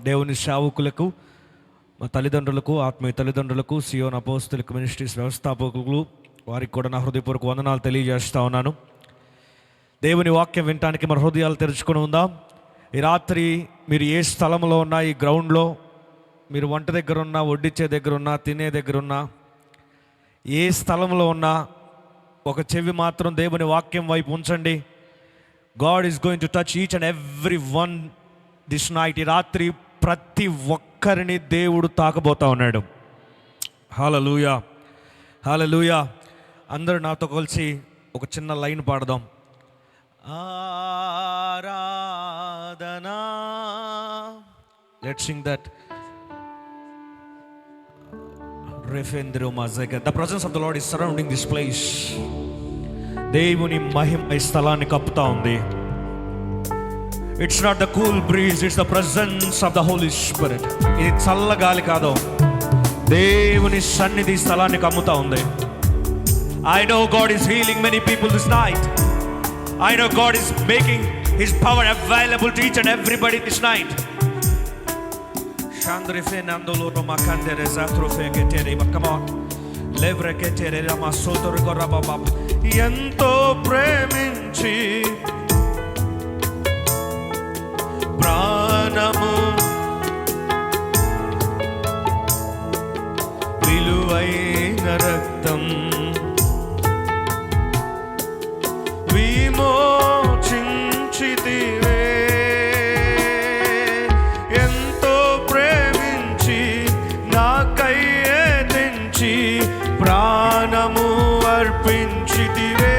దేవుని సేవకులకు, మా తల్లిదండ్రులకు, ఆత్మీయ తల్లిదండ్రులకు, సియోన్ అపోస్తలిక్ మినిస్ట్రీస్ వ్యవస్థాపకులు వారికి కూడా నా హృదయపూర్వక వందనాలు తెలియజేస్తూ ఉన్నాను. దేవుని వాక్యం వినటానికి మన హృదయాలు తెరుచుకొని ఉందాం. ఈ రాత్రి మీరు ఏ స్థలంలో ఉన్నా, ఈ గ్రౌండ్లో మీరు వంట దగ్గర ఉన్నా, వడ్డించే దగ్గర ఉన్నా, తినే దగ్గర ఉన్నా, ఏ స్థలంలో ఉన్నా ఒక చెవి మాత్రం దేవుని వాక్యం వైపు ఉంచండి. God is going to touch each and every one this night. ఈ రాత్రి ప్రతి ఒక్కరిని దేవుడు తాకబోతా ఉన్నాడు. హల్లెలూయా, హల్లెలూయా. అందరూ నాతో కలిసి ఒక చిన్న లైన్ పాడదాం. ఆరాధనా. Let's Singh that. The presence of the Lord is surrounding this place. దేవుని మహిమ ఈ స్థలాన్ని కప్పుతా ఉంది. It's not the cool breeze, it's the presence of the Holy Spirit. ఇది చల్ల గాలి కాదు, దేవుని సన్నిధి ఈ స్థలాన్ని కమ్ముతా ఉంది. I know God is healing many people this night. I know God is making His power available to each and everybody this night. Come on. ఎంతో ప్రేమించి ప్రాణము విలువైన రక్తం విమోచించితివే. ఎంతో ప్రేమించి నాకయ్యే తెంచి ప్రాణము అర్పించితివే.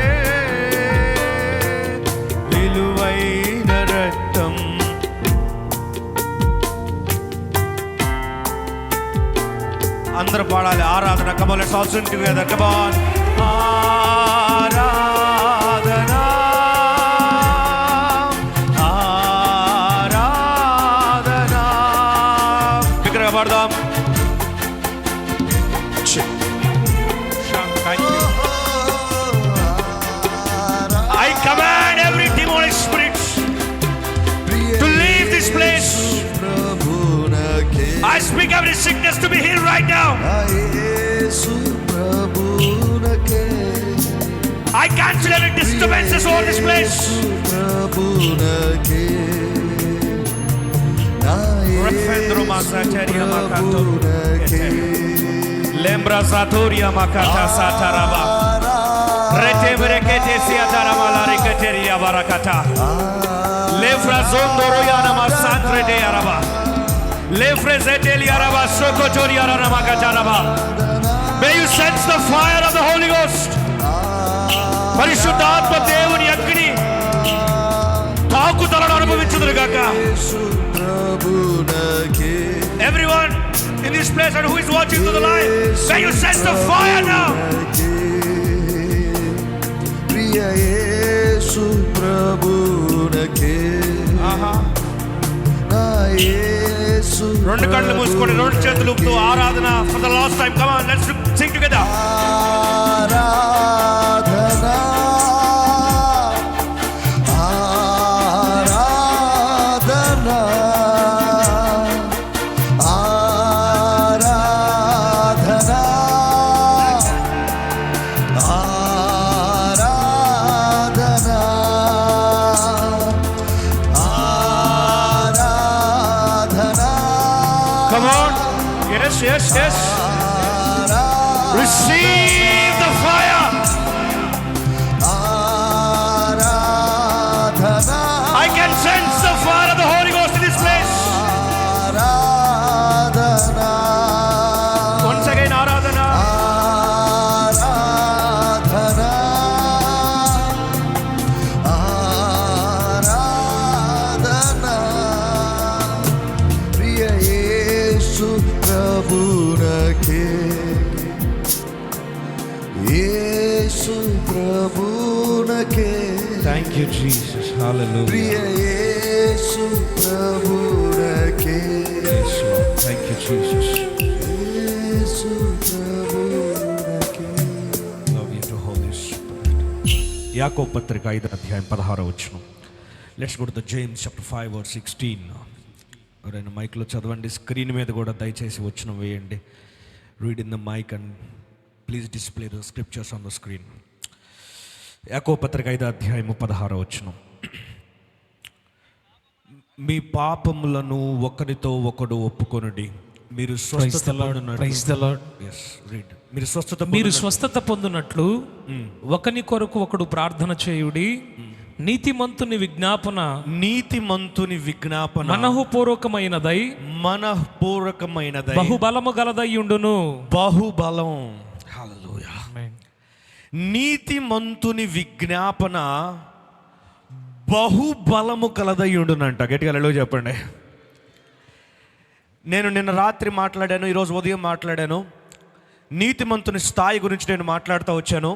విలువైన రక్తం. అందరూ పాడాలి ఆరాధన. Come on, let's all sing together. Come on. ఆరాధన, ఆరాధన. బిగ్గరగా పాడదాం. I command every demonic spirit to leave this place. I speak every sickness to be healed right now. I cancel every disturbances over this place. Refendro masateria makato lembra satoria makata sataraba rete berekete siatarama la reketeria barakata lefra zondoro yana masantre de araba lefre zeteli araba sokotori arana makataraba. May you sense the fire of the Holy Ghost. పరిశుద్ధాత్మ దేవుని అగ్ని తాకుదలను అనుభవించుదురుగాక. Everyone in this place and who is watching through the live, may you sense the fire now. ప్రియ యేసు ప్రభునకే. నా యేసు. రెండు కళ్ళు మూసుకొని రెండు చేతులు ఊపుతూ ఆరాధన for the last time. Come on, let's sing together. ఆరాధన, ఆరాధన, ఆరాధన, ఆరాధన, ఆరాధన. Come on. Yes, yes, yes. Receive the fire. Aradhana. I can sense the fire of the Holy Ghost in this place. Aradhana. Once again, Aradhana. Aradhana. Aradhana. Priya Yesu Prabhunake. Yesu Prabhunake. Thank you, Jesus. Hallelujah. Priya Yesu Prabhunake. Yes, Lord. Thank you, Jesus. Yesu Prabhunake. Love you to Holy Spirit. యాకోబు పత్రిక 5వ అధ్యాయం 16వ వచనం. Let's go to the James chapter 5 verse 16. ఎవరైనా మైక్లో చదవండి, screen మీద కూడా దయచేసి వచనం వేయండి. Read in the mic and please display the scriptures on the screen. యాకోబు పత్రిక 5:16 వచనం. మీ పాపములను ఒకరితో ఒకడు ఒప్పుకొనుడి, మీరు స్వస్థత పొందినట్లు ఒకని కొరకు ఒకడు ప్రార్థన చేయుడి. నీతిమంతుని విజ్ఞాపన మనఃపూర్వకమైనదై బహుబలము గలదయ్యుండును. బహుబలం. హల్లెలూయా. నీతిమంతుని విజ్ఞాపన బహుబలము కలదయ్యుండునంట. గట్టిగా హల్లెలూయా చెప్పండి. నేను నిన్న రాత్రి మాట్లాడాను, ఈరోజు ఉదయం మాట్లాడాను. నీతిమంతుని స్థాయి గురించి నేను మాట్లాడుతూ వచ్చాను.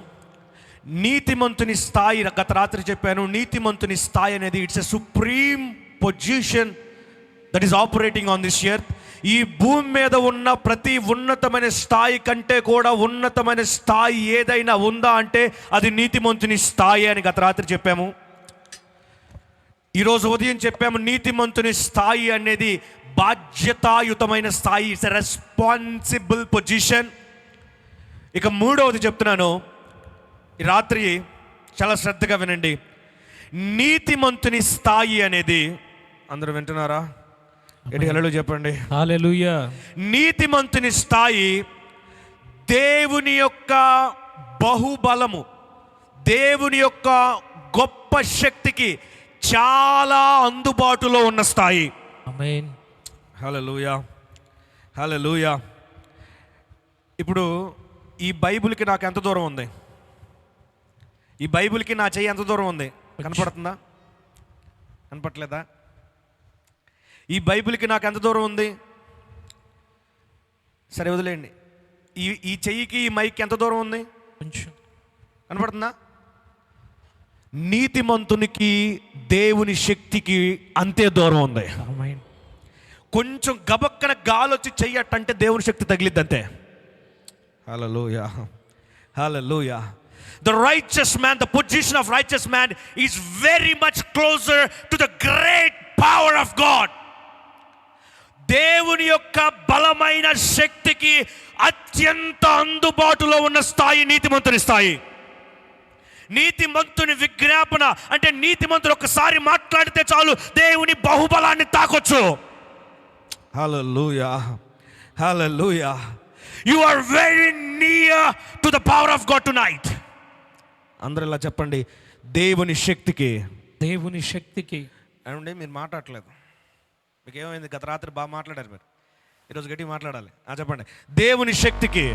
నీతిమంతుని స్థాయి గత రాత్రి చెప్పాను. నీతిమంతుని స్థాయి అనేది it's a supreme position that is operating on this earth. ఈ భూమి మీద ఉన్న ప్రతి ఉన్నతమైన స్థాయి కంటే కూడా ఉన్నతమైన స్థాయి ఏదైనా ఉందా అంటే అది నీతిమంతుని స్థాయి అని గత రాత్రి చెప్పాము. ఈరోజు ఉదయం చెప్పాము, నీతిమంతుని స్థాయి అనేది బాధ్యతాయుతమైన స్థాయి. It's a responsible position. ఇక మూడవది చెప్తున్నాను, ఈ రాత్రి చాలా శ్రద్ధగా వినండి. నీతిమంతుని స్థాయి అనేది, అందరూ వింటున్నారా? హల్లెలూయా చెప్పండి. హల్లెలూయా. నీతిమంతుని స్థాయి దేవుని యొక్క బహుబలము, దేవుని యొక్క గొప్ప శక్తికి చాలా అందుబాటులో ఉన్న స్థాయి. ఆమేన్. హల్లెలూయా, హల్లెలూయా. ఇప్పుడు ఈ బైబిల్కి నాకు ఎంత దూరం ఉంది? ఈ బైబిల్కి నా చెయ్యి ఎంత దూరం ఉంది? కనపడుతుందా? కనపట్లేదా? ఈ బైబిల్కి నాకు ఎంత దూరం ఉంది? సరే వదిలేయండి. ఈ చెయ్యికి ఈ మైక్ ఎంత దూరం ఉంది? కొంచెం. కనపడుతుందా? నీతిమంతునికి దేవుని శక్తికి అంతే దూరం ఉంది. కొంచెం గబక్కన గాలొచ్చి చెయ్యట్టంటే దేవుని శక్తి తగిలిద్ది అంతే. హల్లెలూయా, హల్లెలూయా. The righteous man, the position of righteous man is very much closer to the great power of God. దేవుని యొక్క బలమైన శక్తికి అత్యంత అందుబాటులో ఉన్న స్థాయి నీతిమంతుని స్థాయి. నీతిమంతుని విజ్ఞాపన అంటే నీతిమంతుడు ఒక్కసారి మాట్లాడితే చాలు దేవుని బహుబలాన్ని తాకొచ్చు. హల్లెలూయా, హల్లెలూయా. You are very near to the power of God tonight. అందరూ ఇలా చెప్పండి, దేవుని శక్తికి. దేవుని శక్తికి. అంటే మీరు మాట్లాడలేదు. మీకు ఏమైంది? గత రాత్రి బాగా మాట్లాడారు మీరు, ఈరోజు గట్టిగా మాట్లాడాలి. చెప్పండి, దేవుని శక్తికి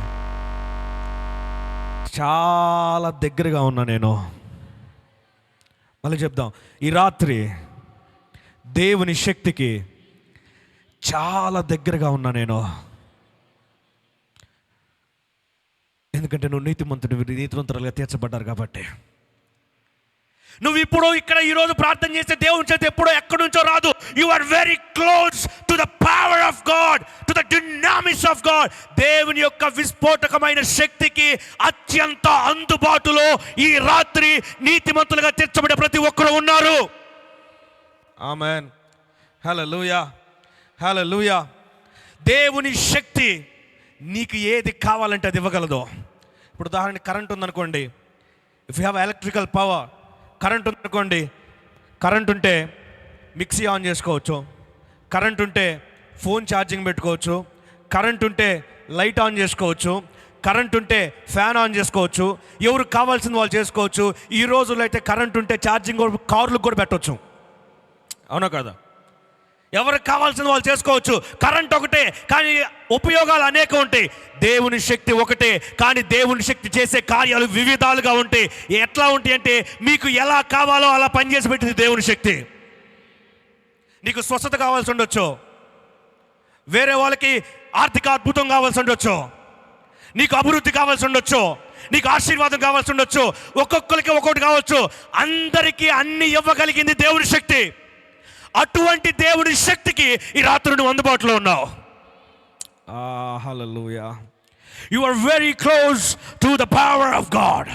చాలా దగ్గరగా ఉన్నా నేను. మళ్ళీ చెప్దాం, ఈ రాత్రి దేవుని శక్తికి చాలా దగ్గరగా ఉన్నా నేను. ఎందుకంటే నువ్వు నీతిమంతులుగా తీర్చబడ్డారు కాబట్టి. నువ్వు ఇప్పుడు ఇక్కడ ఈరోజు ప్రార్థన చేస్తే దేవుని చేత ఎప్పుడో ఎక్కడి నుంచో రాదు. You are very close to the power of God, to the dynamics of God. దేవుని యొక్క విస్ఫోటకమైన శక్తికి అత్యంత అందుబాటులో ఈ రాత్రి నీతిమంతులుగా తీర్చబడే ప్రతి ఒక్కరు ఉన్నారు. ఆమేన్. హల్లెలూయా, హల్లెలూయా. దేవుని శక్తి నీకు ఏది కావాలంటే అది ఇవ్వగలదు. ఇప్పుడు ఉదాహరణకి కరెంట్ ఉందనుకోండి. If you have electrical power, current ఉందనుకోండి, కరెంట్ ఉంటే మిక్సీ ఆన్ చేసుకోవచ్చు, కరెంట్ ఉంటే ఫోన్ ఛార్జింగ్ పెట్టుకోవచ్చు, కరెంట్ ఉంటే లైట్ ఆన్ చేసుకోవచ్చు, కరెంట్ ఉంటే ఫ్యాన్ ఆన్ చేసుకోవచ్చు. ఎవరు కావాల్సింది వాళ్ళు చేసుకోవచ్చు. ఈ రోజుల్లో అయితే కరెంట్ ఉంటే ఛార్జింగ్ కార్లకు కూడా పెట్టవచ్చు. అవునా కదా? ఎవరికి కావాల్సింది వాళ్ళు చేసుకోవచ్చు. కరెంట్ ఒకటే కానీ ఉపయోగాలు అనేక ఉంటాయి. దేవుని శక్తి ఒకటే కానీ దేవుని శక్తి చేసే కార్యాలు వివిధాలుగా ఉంటాయి. ఎట్లా ఉంటాయి అంటే మీకు ఎలా కావాలో అలా పనిచేసి పెట్టింది దేవుని శక్తి. నీకు స్వస్థత కావాల్సి ఉండొచ్చు, వేరే వాళ్ళకి ఆర్థిక అద్భుతం కావాల్సి ఉండొచ్చు, నీకు అభివృద్ధి కావాల్సి ఉండొచ్చు, నీకు ఆశీర్వాదం కావాల్సి ఉండొచ్చు, ఒక్కొక్కరికి ఒక్కొక్కటి కావచ్చు. అందరికీ అన్ని ఇవ్వగలిగింది దేవుని శక్తి. అటువంటి దేవుని శక్తికి ఈ రాత్రి నువ్వు అందుబాటులో ఉన్నావు. హల్లెలూయా. You are very close to the power of God.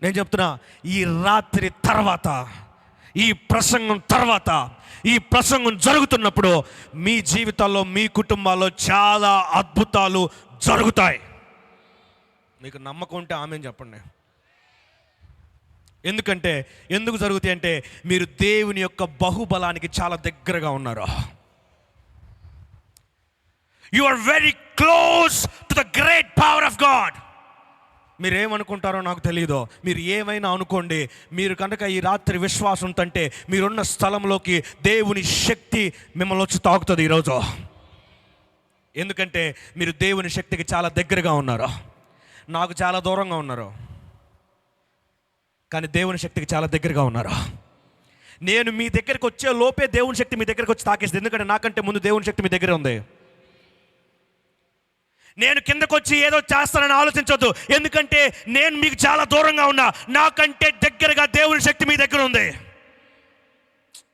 నేను చెప్తున్నా, ఈ రాత్రి తర్వాత, ఈ ప్రసంగం తర్వాత, ఈ ప్రసంగం జరుగుతున్నప్పుడు మీ జీవితాల్లో, మీ కుటుంబాల్లో చాలా అద్భుతాలు జరుగుతాయి. మీకు నమ్మకం ఉంటే ఆమేన్ చెప్పండి. ఎందుకు జరుగుతాయి అంటే మీరు దేవుని యొక్క బహుబలానికి చాలా దగ్గరగా ఉన్నారు. You are very close to the great power of God. మీరు ఏమనుకుంటారో నాకు తెలియదు, మీరు ఏమైనా అనుకోండి, మీరు కనుక ఈ రాత్రి విశ్వాసం ఉంటే మీరున్న స్థలంలోకి దేవుని శక్తి మిమ్మల్ని వచ్చి తాకుతుంది ఈరోజు. ఎందుకంటే మీరు దేవుని శక్తికి చాలా దగ్గరగా ఉన్నారు. నాకు చాలా దూరంగా ఉన్నారు, కానీ దేవుని శక్తికి చాలా దగ్గరగా ఉన్నారు. నేను మీ దగ్గరికి వచ్చే లోపే దేవుని శక్తి మీ దగ్గరికి వచ్చి తాకేస్తుంది. ఎందుకంటే నాకంటే ముందు దేవుని శక్తి మీ దగ్గర ఉంది. నేను కిందకు వచ్చి ఏదో చేస్తానని ఆలోచించొద్దు, ఎందుకంటే నేను మీకు చాలా దూరంగా ఉన్నా, నాకంటే దగ్గరగా దేవుని శక్తి మీ దగ్గర ఉంది.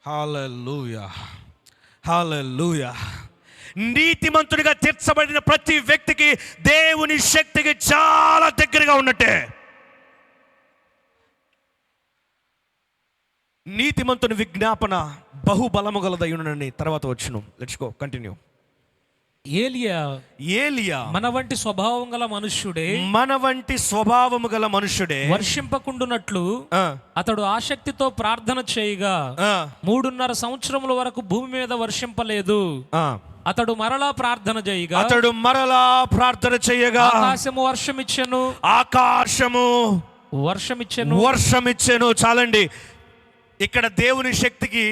హల్లెలూయా, హల్లెలూయా. నీతిమంతుడిగా తీర్చబడిన ప్రతి వ్యక్తికి దేవుని శక్తికి చాలా దగ్గరగా ఉన్నట్టే. నీతిమంతుని విజ్ఞాపన బహుబలము గలదయ్యునని తర్వాత వచ్చును. Let's go, continue. ఏలియా మన వంటి స్వభావం గల మనుష్యుడే వర్షింపకుండునట్లు అతడు ఆసక్తితో ప్రార్థన చేయగా 3.5 సంవత్సరముల వరకు భూమి మీద వర్షింపలేదు. అతడు మరలా ప్రార్థన చేయగా ఆకాశము వర్షమిచ్చెను. చాలండి. ఇక్కడ దేవుని శక్తికి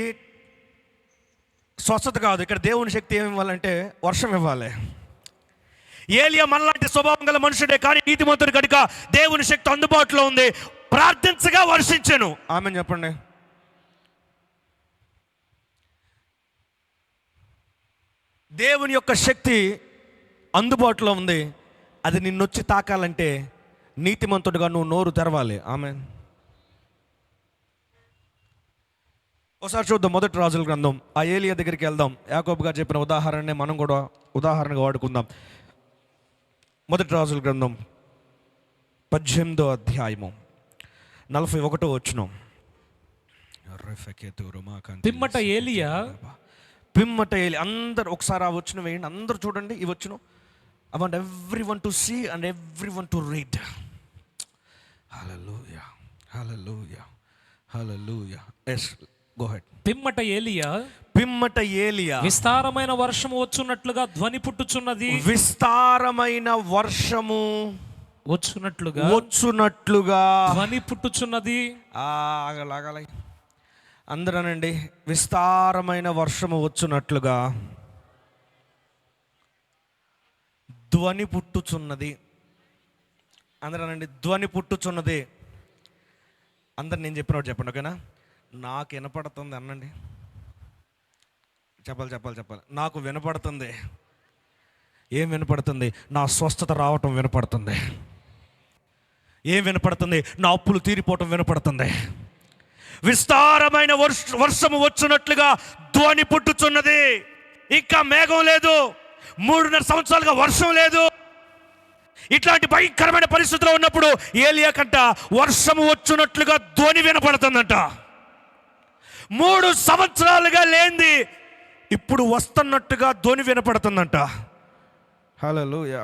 స్వస్థత కాదు, ఇక్కడ దేవుని శక్తి ఏమి ఇవ్వాలంటే వర్షం ఇవ్వాలి. ఏలియా మనలాంటి స్వభావం గల మనుషుడే, కానీ నీతిమంతుడి కనుక దేవుని శక్తి అందుబాటులో ఉంది. ప్రార్థించగా వర్షించెను. ఆమేన్ చెప్పండి. దేవుని యొక్క శక్తి అందుబాటులో ఉంది. అది నిన్నొచ్చి తాకాలంటే నీతిమంతుడిగా నువ్వు నోరు తెరవాలి. ఆమేన్. ఒకసారి చూద్దాం మొదటి రాజుల గ్రంథం. ఆ ఏలియా దగ్గరికి వెళ్దాం. యాకోబు గారు చెప్పిన ఉదాహరణనే మనం కూడా ఉదాహరణగా వాడుకుందాం. మొదటి రాజుల గ్రంథం 18వ అధ్యాయము 41వ వచనం. పిమ్మట ఏలియా అందరు ఒకసారి ఆ వచనం వేయండి, అందరూ చూడండి ఈ వచనం. I want everyone to see and everyone to read. Hallelujah, hallelujah, hallelujah. Yes, go ahead. పిమ్మట ఏలియా విస్తారమైన వర్షము వచ్చున్నట్లుగా ధ్వని పుట్టుచున్నది. విస్తారమైన వర్షము వచ్చున్నట్లుగా ధ్వని పుట్టుచున్నది. ఆగలాగలై అందరనండి. విస్తారమైన వర్షము వచ్చున్నట్లుగా ధ్వని పుట్టుచున్నది. అందరనండి, ధ్వని పుట్టుచున్నది. అందరు నేను చెప్పినట్టు చెప్పండి, ఓకేనా? నాకు వినపడుతుంది అనండి. చెప్పాలి. నాకు వినపడుతుంది. ఏం వినపడుతుంది? నా స్వస్థత రావటం వినపడుతుంది. ఏం వినపడుతుంది? నా అప్పులు తీరిపోవటం వినపడుతుంది. విస్తారమైన వర్షము వచ్చున్నట్లుగా ధ్వని పుట్టుచున్నది. ఇంకా మేఘం లేదు, 3.5 సంవత్సరాలుగా వర్షం లేదు. ఇట్లాంటి భయంకరమైన పరిస్థితుల్లో ఉన్నప్పుడు ఏలియా కంట వర్షము వచ్చున్నట్లుగా ధ్వని వినపడుతుందంట. 3 సంవత్సరాలుగా లేనిది ఇప్పుడు వస్తున్నట్టుగా ధ్వని వినపడుతుందంట. హల్లెలూయా,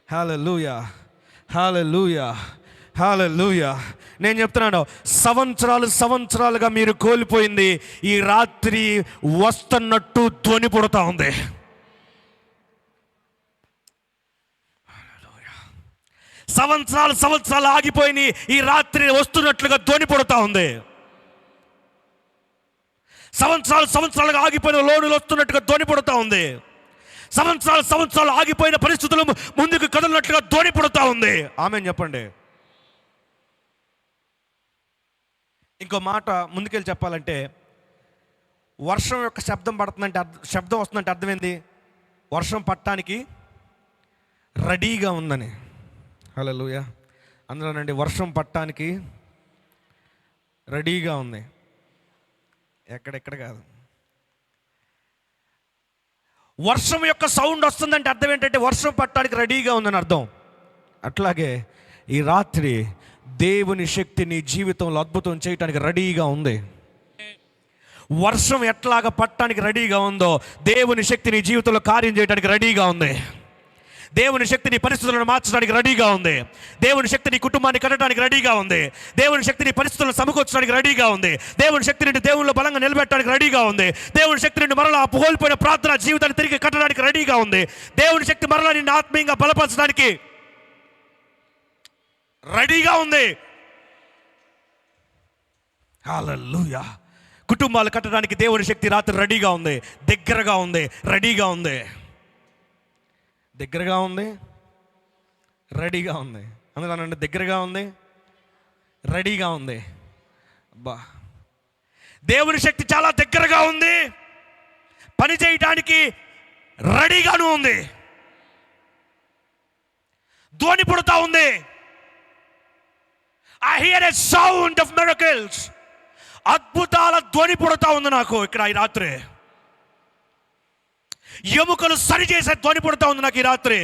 హల్లెలూయా, హల్లెలూయా, హల్లెలూయా. నేను చెప్తున్నాను, సంవత్సరాలుగా మీరు కోల్పోయింది ఈ రాత్రి వస్తున్నట్టు ధ్వని పుడతా ఉంది. సంవత్సరాలు ఆగిపోయి ఈ రాత్రి వస్తున్నట్లుగా ధ్వని పుడతా ఉంది. సంవత్సరాలుగా ఆగిపోయిన లోనులు వస్తున్నట్టుగా ధ్వని పుడతా ఉంది. సంవత్సరాలు ఆగిపోయిన పరిస్థితులు ముందుకు కదలినట్లుగా ధ్వని పుడతా ఉంది. ఆమేన్ చెప్పండి. ఇంకో మాట ముందుకెళ్ళి చెప్పాలంటే, వర్షం యొక్క శబ్దం వస్తుందంటే అర్థం ఏంది? వర్షం పట్టడానికి రెడీగా ఉందని. హల్లెలూయా. అందులోనండి, వర్షం పట్టడానికి రెడీగా ఉంది. ఎక్కడెక్కడ కాదు. వర్షం యొక్క సౌండ్ వస్తుందంటే అర్థం ఏంటంటే వర్షం పట్టడానికి రెడీగా ఉందని అర్థం. అట్లాగే ఈ రాత్రి దేవుని శక్తి నీ జీవితంలో అద్భుతం చేయడానికి రెడీగా ఉంది. వర్షం ఎట్లాగా పట్టడానికి రెడీగా ఉందో దేవుని శక్తి నీ జీవితంలో కార్యం చేయడానికి రెడీగా ఉంది. దేవుని శక్తి నీ పరిస్థితులను మార్చడానికి రెడీగా ఉంది. దేవుని శక్తి నీ కుటుంబాన్ని కట్టడానికి రెడీగా ఉంది. దేవుని శక్తి నీ పరిస్థితులను సమకూర్చడానికి రెడీగా ఉంది. దేవుని శక్తి నుండి దేవుళ్ళు బలంగా నిలబెట్టడానికి రెడీగా ఉంది. దేవుని శక్తి నుండి మరలా కోల్పోయిన ప్రార్థన జీవితాన్ని తిరిగి కట్టడానికి రెడీగా ఉంది. దేవుని శక్తి మరలా నిన్ను ఆత్మీయంగా బలపరచడానికి రెడీగా ఉంది. హల్లెలూయా. కుటుంబాలు కట్టడానికి దేవుని శక్తి రాత్రి రెడీగా ఉంది, దగ్గరగా ఉంది, రెడీగా ఉంది. దగ్గరగా ఉంది, రెడీగా ఉంది. అందుకనండి దగ్గరగా ఉంది, రెడీగా ఉంది. అబ్బా, దేవుని శక్తి చాలా దగ్గరగా ఉంది, పని చేయడానికి రెడీగాను ఉంది. ధ్వని పుడతా ఉంది. I hear a sound of miracles. అద్భుతాల ధ్వని పుడతా ఉంది నాకు ఇక్కడ ఈ రాత్రి. ఎముకలు సరిచేసే ధ్వని పుడతా ఉంది నాకు ఈ రాత్రి.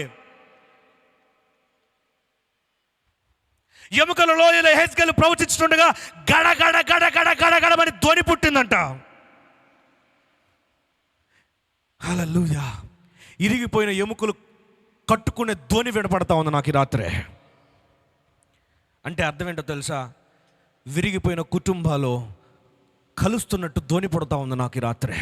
ఎముకల లోయలో హెజ్కేలు ప్రవచించుండగా గడ గడ గడ గడ గడ గడమని ధ్వని పుట్టిందంట. హల్లెలూయా. ఇరిగిపోయిన ఎముకలు కట్టుకునే ధ్వని వినపడతా ఉంది నాకు ఈ రాత్రి. అంటే అర్థం ఏంటో తెలుసా? విరిగిపోయిన కుటుంబాలు కలుస్తున్నట్టు ధ్వని పడుతూ ఉంది నాకు ఈ రాత్రి.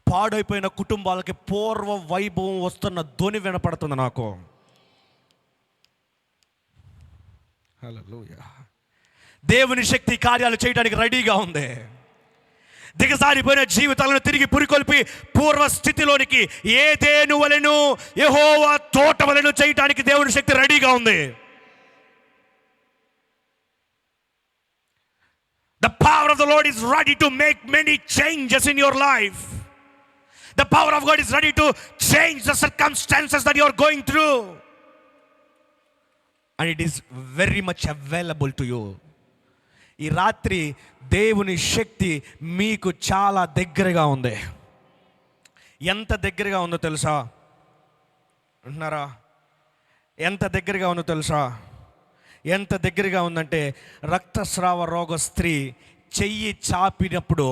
పాడైపోయిన కుటుంబాలకి పూర్వ వైభవం వస్తున్న ధ్వని వినపడుతుంది నాకు. హల్లెలూయా. దేవుని శక్తి కార్యాలు చేయడానికి రెడీగా ఉంది. దిగజారిపోయిన జీవితాలను తిరిగి పురికొల్పి పూర్వ స్థితిలోనికి ఏదేను వలెను యెహోవా తోట వలెను చేయడానికి దేవుని శక్తి రెడీగా ఉంది. The power of the Lord is ready to make many changes in your life. The power of God is ready to change the circumstances that you are going through. And it is very much available to you. ఈ రాత్రి దేవుని శక్తి మీకు చాలా దగ్గరగా ఉంది. ఎంత దగ్గరగా ఉందో తెలుసా? అంటున్నారా? ఎంత దగ్గరగా ఉందో తెలుసా? ఎంత దగ్గరగా ఉందంటే రక్తస్రావ రోగ స్త్రీ చెయ్యి చాపినప్పుడు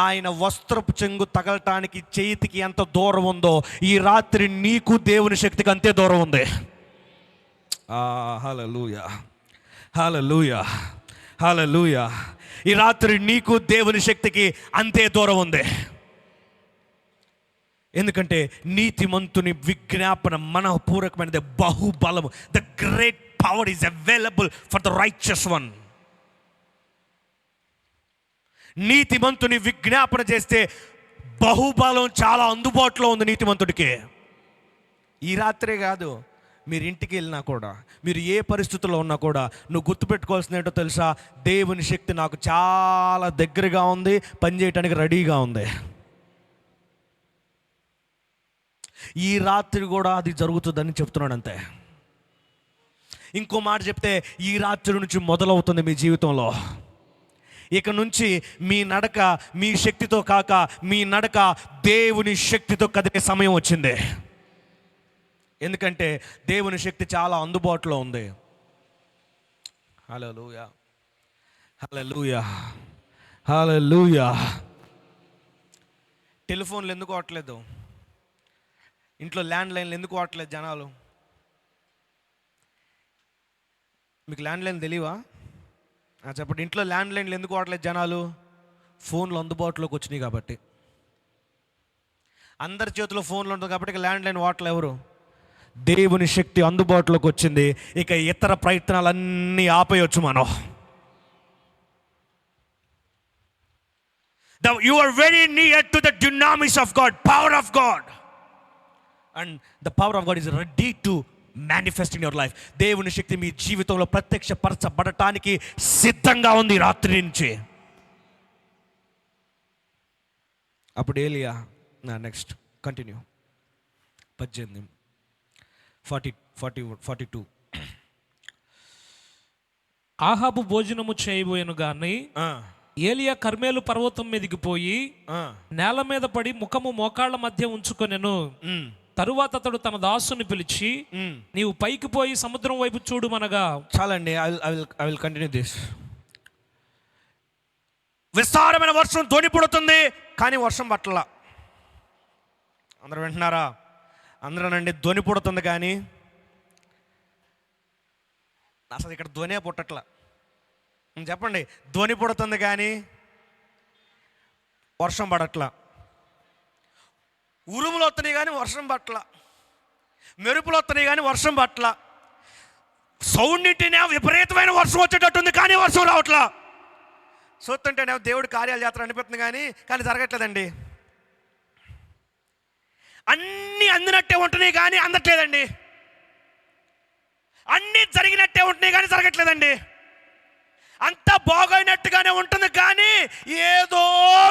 ఆయన వస్త్రపు చెంగు తగలటానికి చేతికి ఎంత దూరం ఉందో ఈ రాత్రి నీకు దేవుని శక్తికి అంతే దూరం ఉంది. హల్లెలూయా, హల్లెలూయా, హల్లెలూయా. ఈ రాత్రి నీకు దేవుని శక్తికి అంతే దూరం ఉంది. ఎందుకంటే నీతిమంతుని విజ్ఞాపన మనఃపూర్వకమైనది, బహుబలము. The great power is available for the righteous one. నీతిమంతుని విజ్ఞాపన చేస్తే బహుబలం చాలా అందుబాటులో ఉంది నీతిమంతుడికి. ఈ రాత్రే కాదు, మీరు ఇంటికి వెళ్ళినా కూడా, మీరు ఏ పరిస్థితుల్లో ఉన్నా కూడా నువ్వు గుర్తుపెట్టుకోవాల్సింది ఏంటో తెలుసా? దేవుని శక్తి నాకు చాలా దగ్గరగా ఉంది, పనిచేయటానికి రెడీగా ఉంది. ఈ రాత్రి కూడా అది జరుగుతుందని చెప్తున్నాడు అంతే. ఇంకో మాట చెప్తే ఈ రాత్రి నుంచి మొదలవుతుంది మీ జీవితంలో. ఇక నుంచి మీ నడక మీ శక్తితో కాక మీ నడక దేవుని శక్తితో కదిలే సమయం వచ్చింది. ఎందుకంటే దేవుని శక్తి చాలా అందుబాటులో ఉంది. హల్లెలూయా, హల్లెలూయా, హల్లెలూయా. టెలిఫోన్లు ఎందుకు వాడట్లేదు? ఇంట్లో ల్యాండ్ లైన్లు ఎందుకు వాడట్లేదు జనాలు? మీకు ల్యాండ్ లైన్ తెలియవా? చెప్పండి. ఇంట్లో ల్యాండ్ లైన్లు ఎందుకు వాడలేదు జనాలు? ఫోన్లు అందుబాటులోకి వచ్చినాయి కాబట్టి. అందరి చేతిలో ఫోన్లు ఉంటుంది కాబట్టి ల్యాండ్ లైన్ వాడలే ఎవరు. దేవుని శక్తి అందుబాటులోకి వచ్చింది. ఇక ఇతర ప్రయత్నాలన్నీ ఆపేయొచ్చు మనం. You are very near to the dunamis of God, power of God. And the power of God is ready to manifest in your life. దేవుని శక్తి మీ జీవితంలో ప్రత్యక్షపరచబడటానికి సిద్ధంగా ఉంది రాత్రి నుంచి. అప్పుడు ఏలియా నెక్స్ట్ కంటిన్యూ 42 ఆహాబు భోజనము చేయబోయెను గాని ఏలియా కర్మేలు పర్వతం మీదకి పోయి నేల మీద పడి ముఖము మోకాళ్ళ మధ్య ఉంచుకొనెను. తరువాత అతడు తన దాసుని పిలిచి, నీవు పైకి పోయి సముద్రం వైపు చూడుమనగా. చాలండి, ఐ విల్ కంటిన్యూ దిస్. విస్తారమైన వర్షం ధ్వని పుడుతుంది, కానీ వర్షం పట్టల. అందరూ వింటున్నారా? అందరూనండి, ధ్వని పుడుతుంది కానీ అసలు ఇక్కడ ధ్వనే పుట్టట్ల. చెప్పండి, ధ్వని పుడుతుంది కానీ వర్షం పడట్ల. ఉరుములు వస్తున్నాయి కానీ వర్షం పట్ల, మెరుపులు వస్తున్నాయి కానీ వర్షం పట్ల, సౌండ్ ఇంటినే విపరీతమైన వర్షం వచ్చేటట్టుంది కానీ వర్షం రావట్లా. చూస్తుంటేనే దేవుడి కార్యాలు చేస్తారు అనిపిస్తుంది కానీ జరగట్లేదండి. అన్నీ అందినట్టే ఉంటున్నాయి కానీ అందట్లేదండి. అన్నీ జరిగినట్టే ఉంటున్నాయి కానీ జరగట్లేదండి. అంతా బాగైనట్టుగానే ఉంటుంది కానీ ఏదో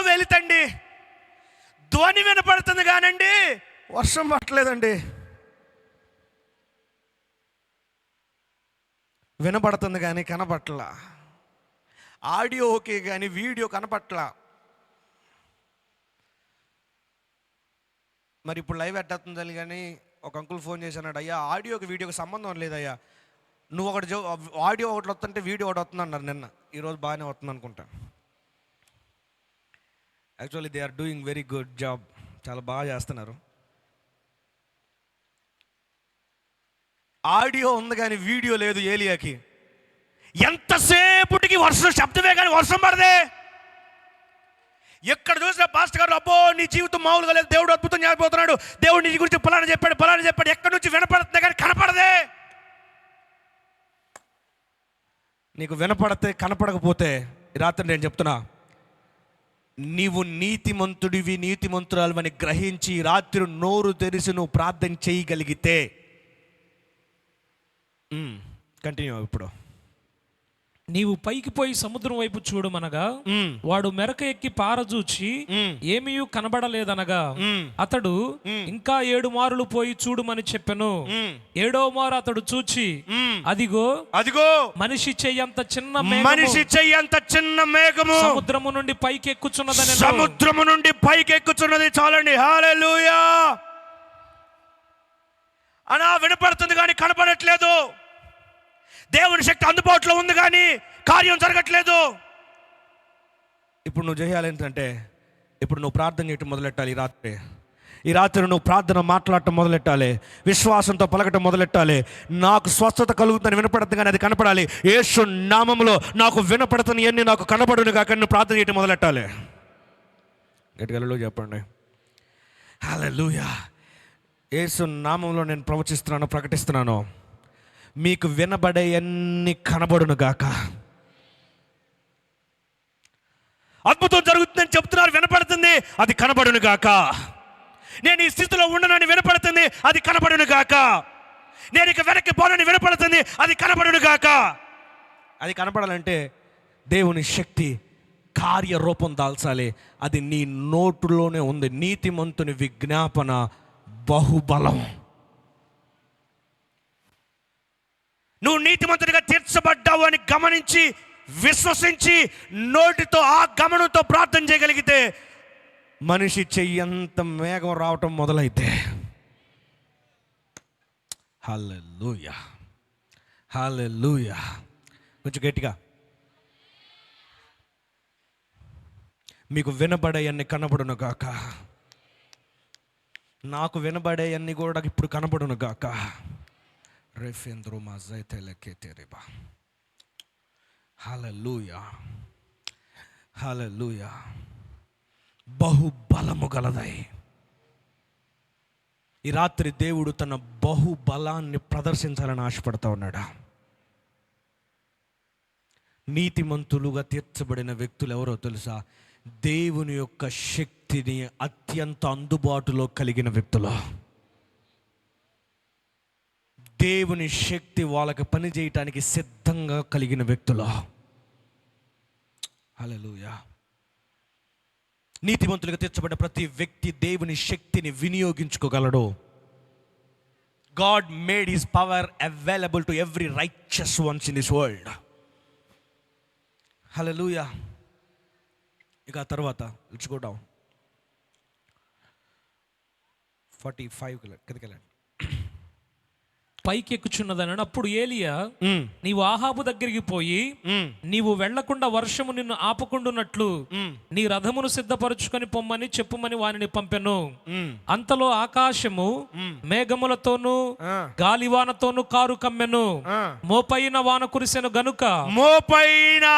వెళితండి. ధ్వని వినపడుతుంది కానండి వర్షం పట్టలేదండి. వినపడుతుంది కానీ కనపట్ల. ఆడియో ఓకే కానీ వీడియో కనపట్ల. మరి ఇప్పుడు లైవ్ ఎట్టవుతుంది కానీ ఒక అంకుల్ ఫోన్ చేశాడు, అయ్యా ఆడియోకి వీడియోకి సంబంధం లేదయ్యా, నువ్వు ఒకటి ఆడియో ఒకటి వస్తుంటే వీడియో ఒకటి వస్తుంది అన్నారు నిన్న. ఈరోజు బాగానే వస్తుంది అనుకుంటా. Actually they are doing very good job, చాలా బాగా చేస్తున్నారు. ఆడియో ఉంది కానీ వీడియో లేదు ఏలియాకి. ఎంతసేపటికి వర్షం శబ్దమే కానీ వర్షం పడదే. ఎక్కడ చూసినా పాస్టర్ గారు, అబ్బో నీ జీవితం మామూలుగా లేదు, దేవుడు అద్భుతం చేయబోతున్నాడు, దేవుడు నీ గురించి పలానా చెప్పాడు, ఎక్కడి నుంచి వినపడుతుంది కానీ కనపడదే. నీకు వినపడితే కనపడకపోతే ఈ రాత్రి నేను చెప్తున్నా, నీవు నీతిమంతుడివి నీతిమంతురాలని గ్రహించి రాత్రి నోరు తెరిచి నువ్వు ప్రార్థన చేయగలిగితే కంటిన్యూ. ఇప్పుడు నీవు పైకి పోయి సముద్రం వైపు చూడమనగా వాడు మెరక ఎక్కి పారజూచి ఏమీ కనబడలేదనగా అతడు ఇంకా 7 మారులు పోయి చూడుమని చెప్పెను. 7వ మారు అతడు చూచి అదిగో మనిషి చెయ్యంత చిన్న మేఘము సముద్రము నుండి పైకి ఎక్కుచున్నదని. సముద్రము నుండి పైకి ఎక్కుచున్నది. చాలండి, హల్లెలూయా. అనా వినపడుతుంది కానీ కనపడట్లేదు. దేవుని శక్తి అందుబాటులో ఉంది కానీ కార్యం జరగట్లేదు. ఇప్పుడు నువ్వు చేయాలి ఏంటంటే, ఇప్పుడు నువ్వు ప్రార్థన చేయటం మొదలెట్టాలి. ఈ రాత్రి నువ్వు ప్రార్థన మాట్లాడటం మొదలెట్టాలి, విశ్వాసంతో పలకటం మొదలెట్టాలి. నాకు స్వస్థత కలుగుతుందని వినపడుతుంది కానీ అది కనపడాలి. యేసు నామములో నాకు వినపడుతుంది అన్ని నాకు కనపడును కాక నువ్వు ప్రార్థన చేయటం మొదలెట్టాలి. గట్టిగా హల్లెలూయా చెప్పండి. హల్లెలూయా. యేసు నామములో నేను ప్రవచిస్తున్నాను, ప్రకటిస్తున్నాను, మీకు వినబడే అన్ని కనబడును గాక. అద్భుతం జరుగుతుందని చెప్తున్నారు, వినపడుతుంది, అది కనబడును గాక. నేను ఈ స్థితిలో ఉండనని వినపడుతుంది, అది కనబడును గాక. నేను ఇక వెనక్కి పోనని వినపడుతుంది, అది కనబడును గాక. అది కనపడాలంటే దేవుని శక్తి కార్యరూపం దాల్చాలి. అది నీ నోటులోనే ఉంది. నీతిమంతుని విజ్ఞాపన బహుబలం. నువ్వు నీతిమంతుడిగా తీర్చబడ్డావు అని గమనించి విశ్వసించి నోటితో ఆ గమనంతో ప్రార్థన చేయగలిగితే మనిషి చెయ్యంత మేఘం రావటం మొదలైతే, హల్లెలూయా హల్లెలూయా. కొంచెం గట్టిగా. మీకు వినబడేయన్ని కనబడును గాక. నాకు వినబడేయన్ని కూడా ఇప్పుడు కనబడును గాక. హల్లెలూయా హల్లెలూయా. బహుబలము గలదై. ఈ రాత్రి దేవుడు తన బహుబలాన్ని ప్రదర్శించాలని ఆశపడతా ఉన్నాడా? నీతిమంతులుగా తీర్చబడిన వ్యక్తులు ఎవరో తెలుసా? దేవుని యొక్క శక్తిని అత్యంత అందుబాటులో కలిగిన వ్యక్తులు. దేవుని శక్తి వాళ్ళకి పని చేయటానికి సిద్ధంగా కలిగిన వ్యక్తులు. హల్లెలూయా. నీతిమంతులుగా తీర్చబడిన ప్రతి వ్యక్తి దేవుని శక్తిని వినియోగించుకోగలడు. God made his power available to every righteous ones in this world. హల్లెలూయా. ఇక ఆ తర్వాత లెట్స్ గో డౌన్ 45 కిందకి వెళ్ళండి. పైకి ఎక్కుచున్నదని. అప్పుడు ఏలియా, నీవు ఆహాబు దగ్గరికి పోయి నీవు వెళ్లకుండా వర్షము నిన్ను ఆపకుండున్నట్లు నీ రథమును సిద్ధపరచుకొని పొమ్మని చెప్పుమని వానిని పంపెను. అంతలో ఆకాశము మేఘములతోనూ గాలివానతోనూ కారు కమ్మెను, మోపైన వాన కురిసెను గనుక. మోపైన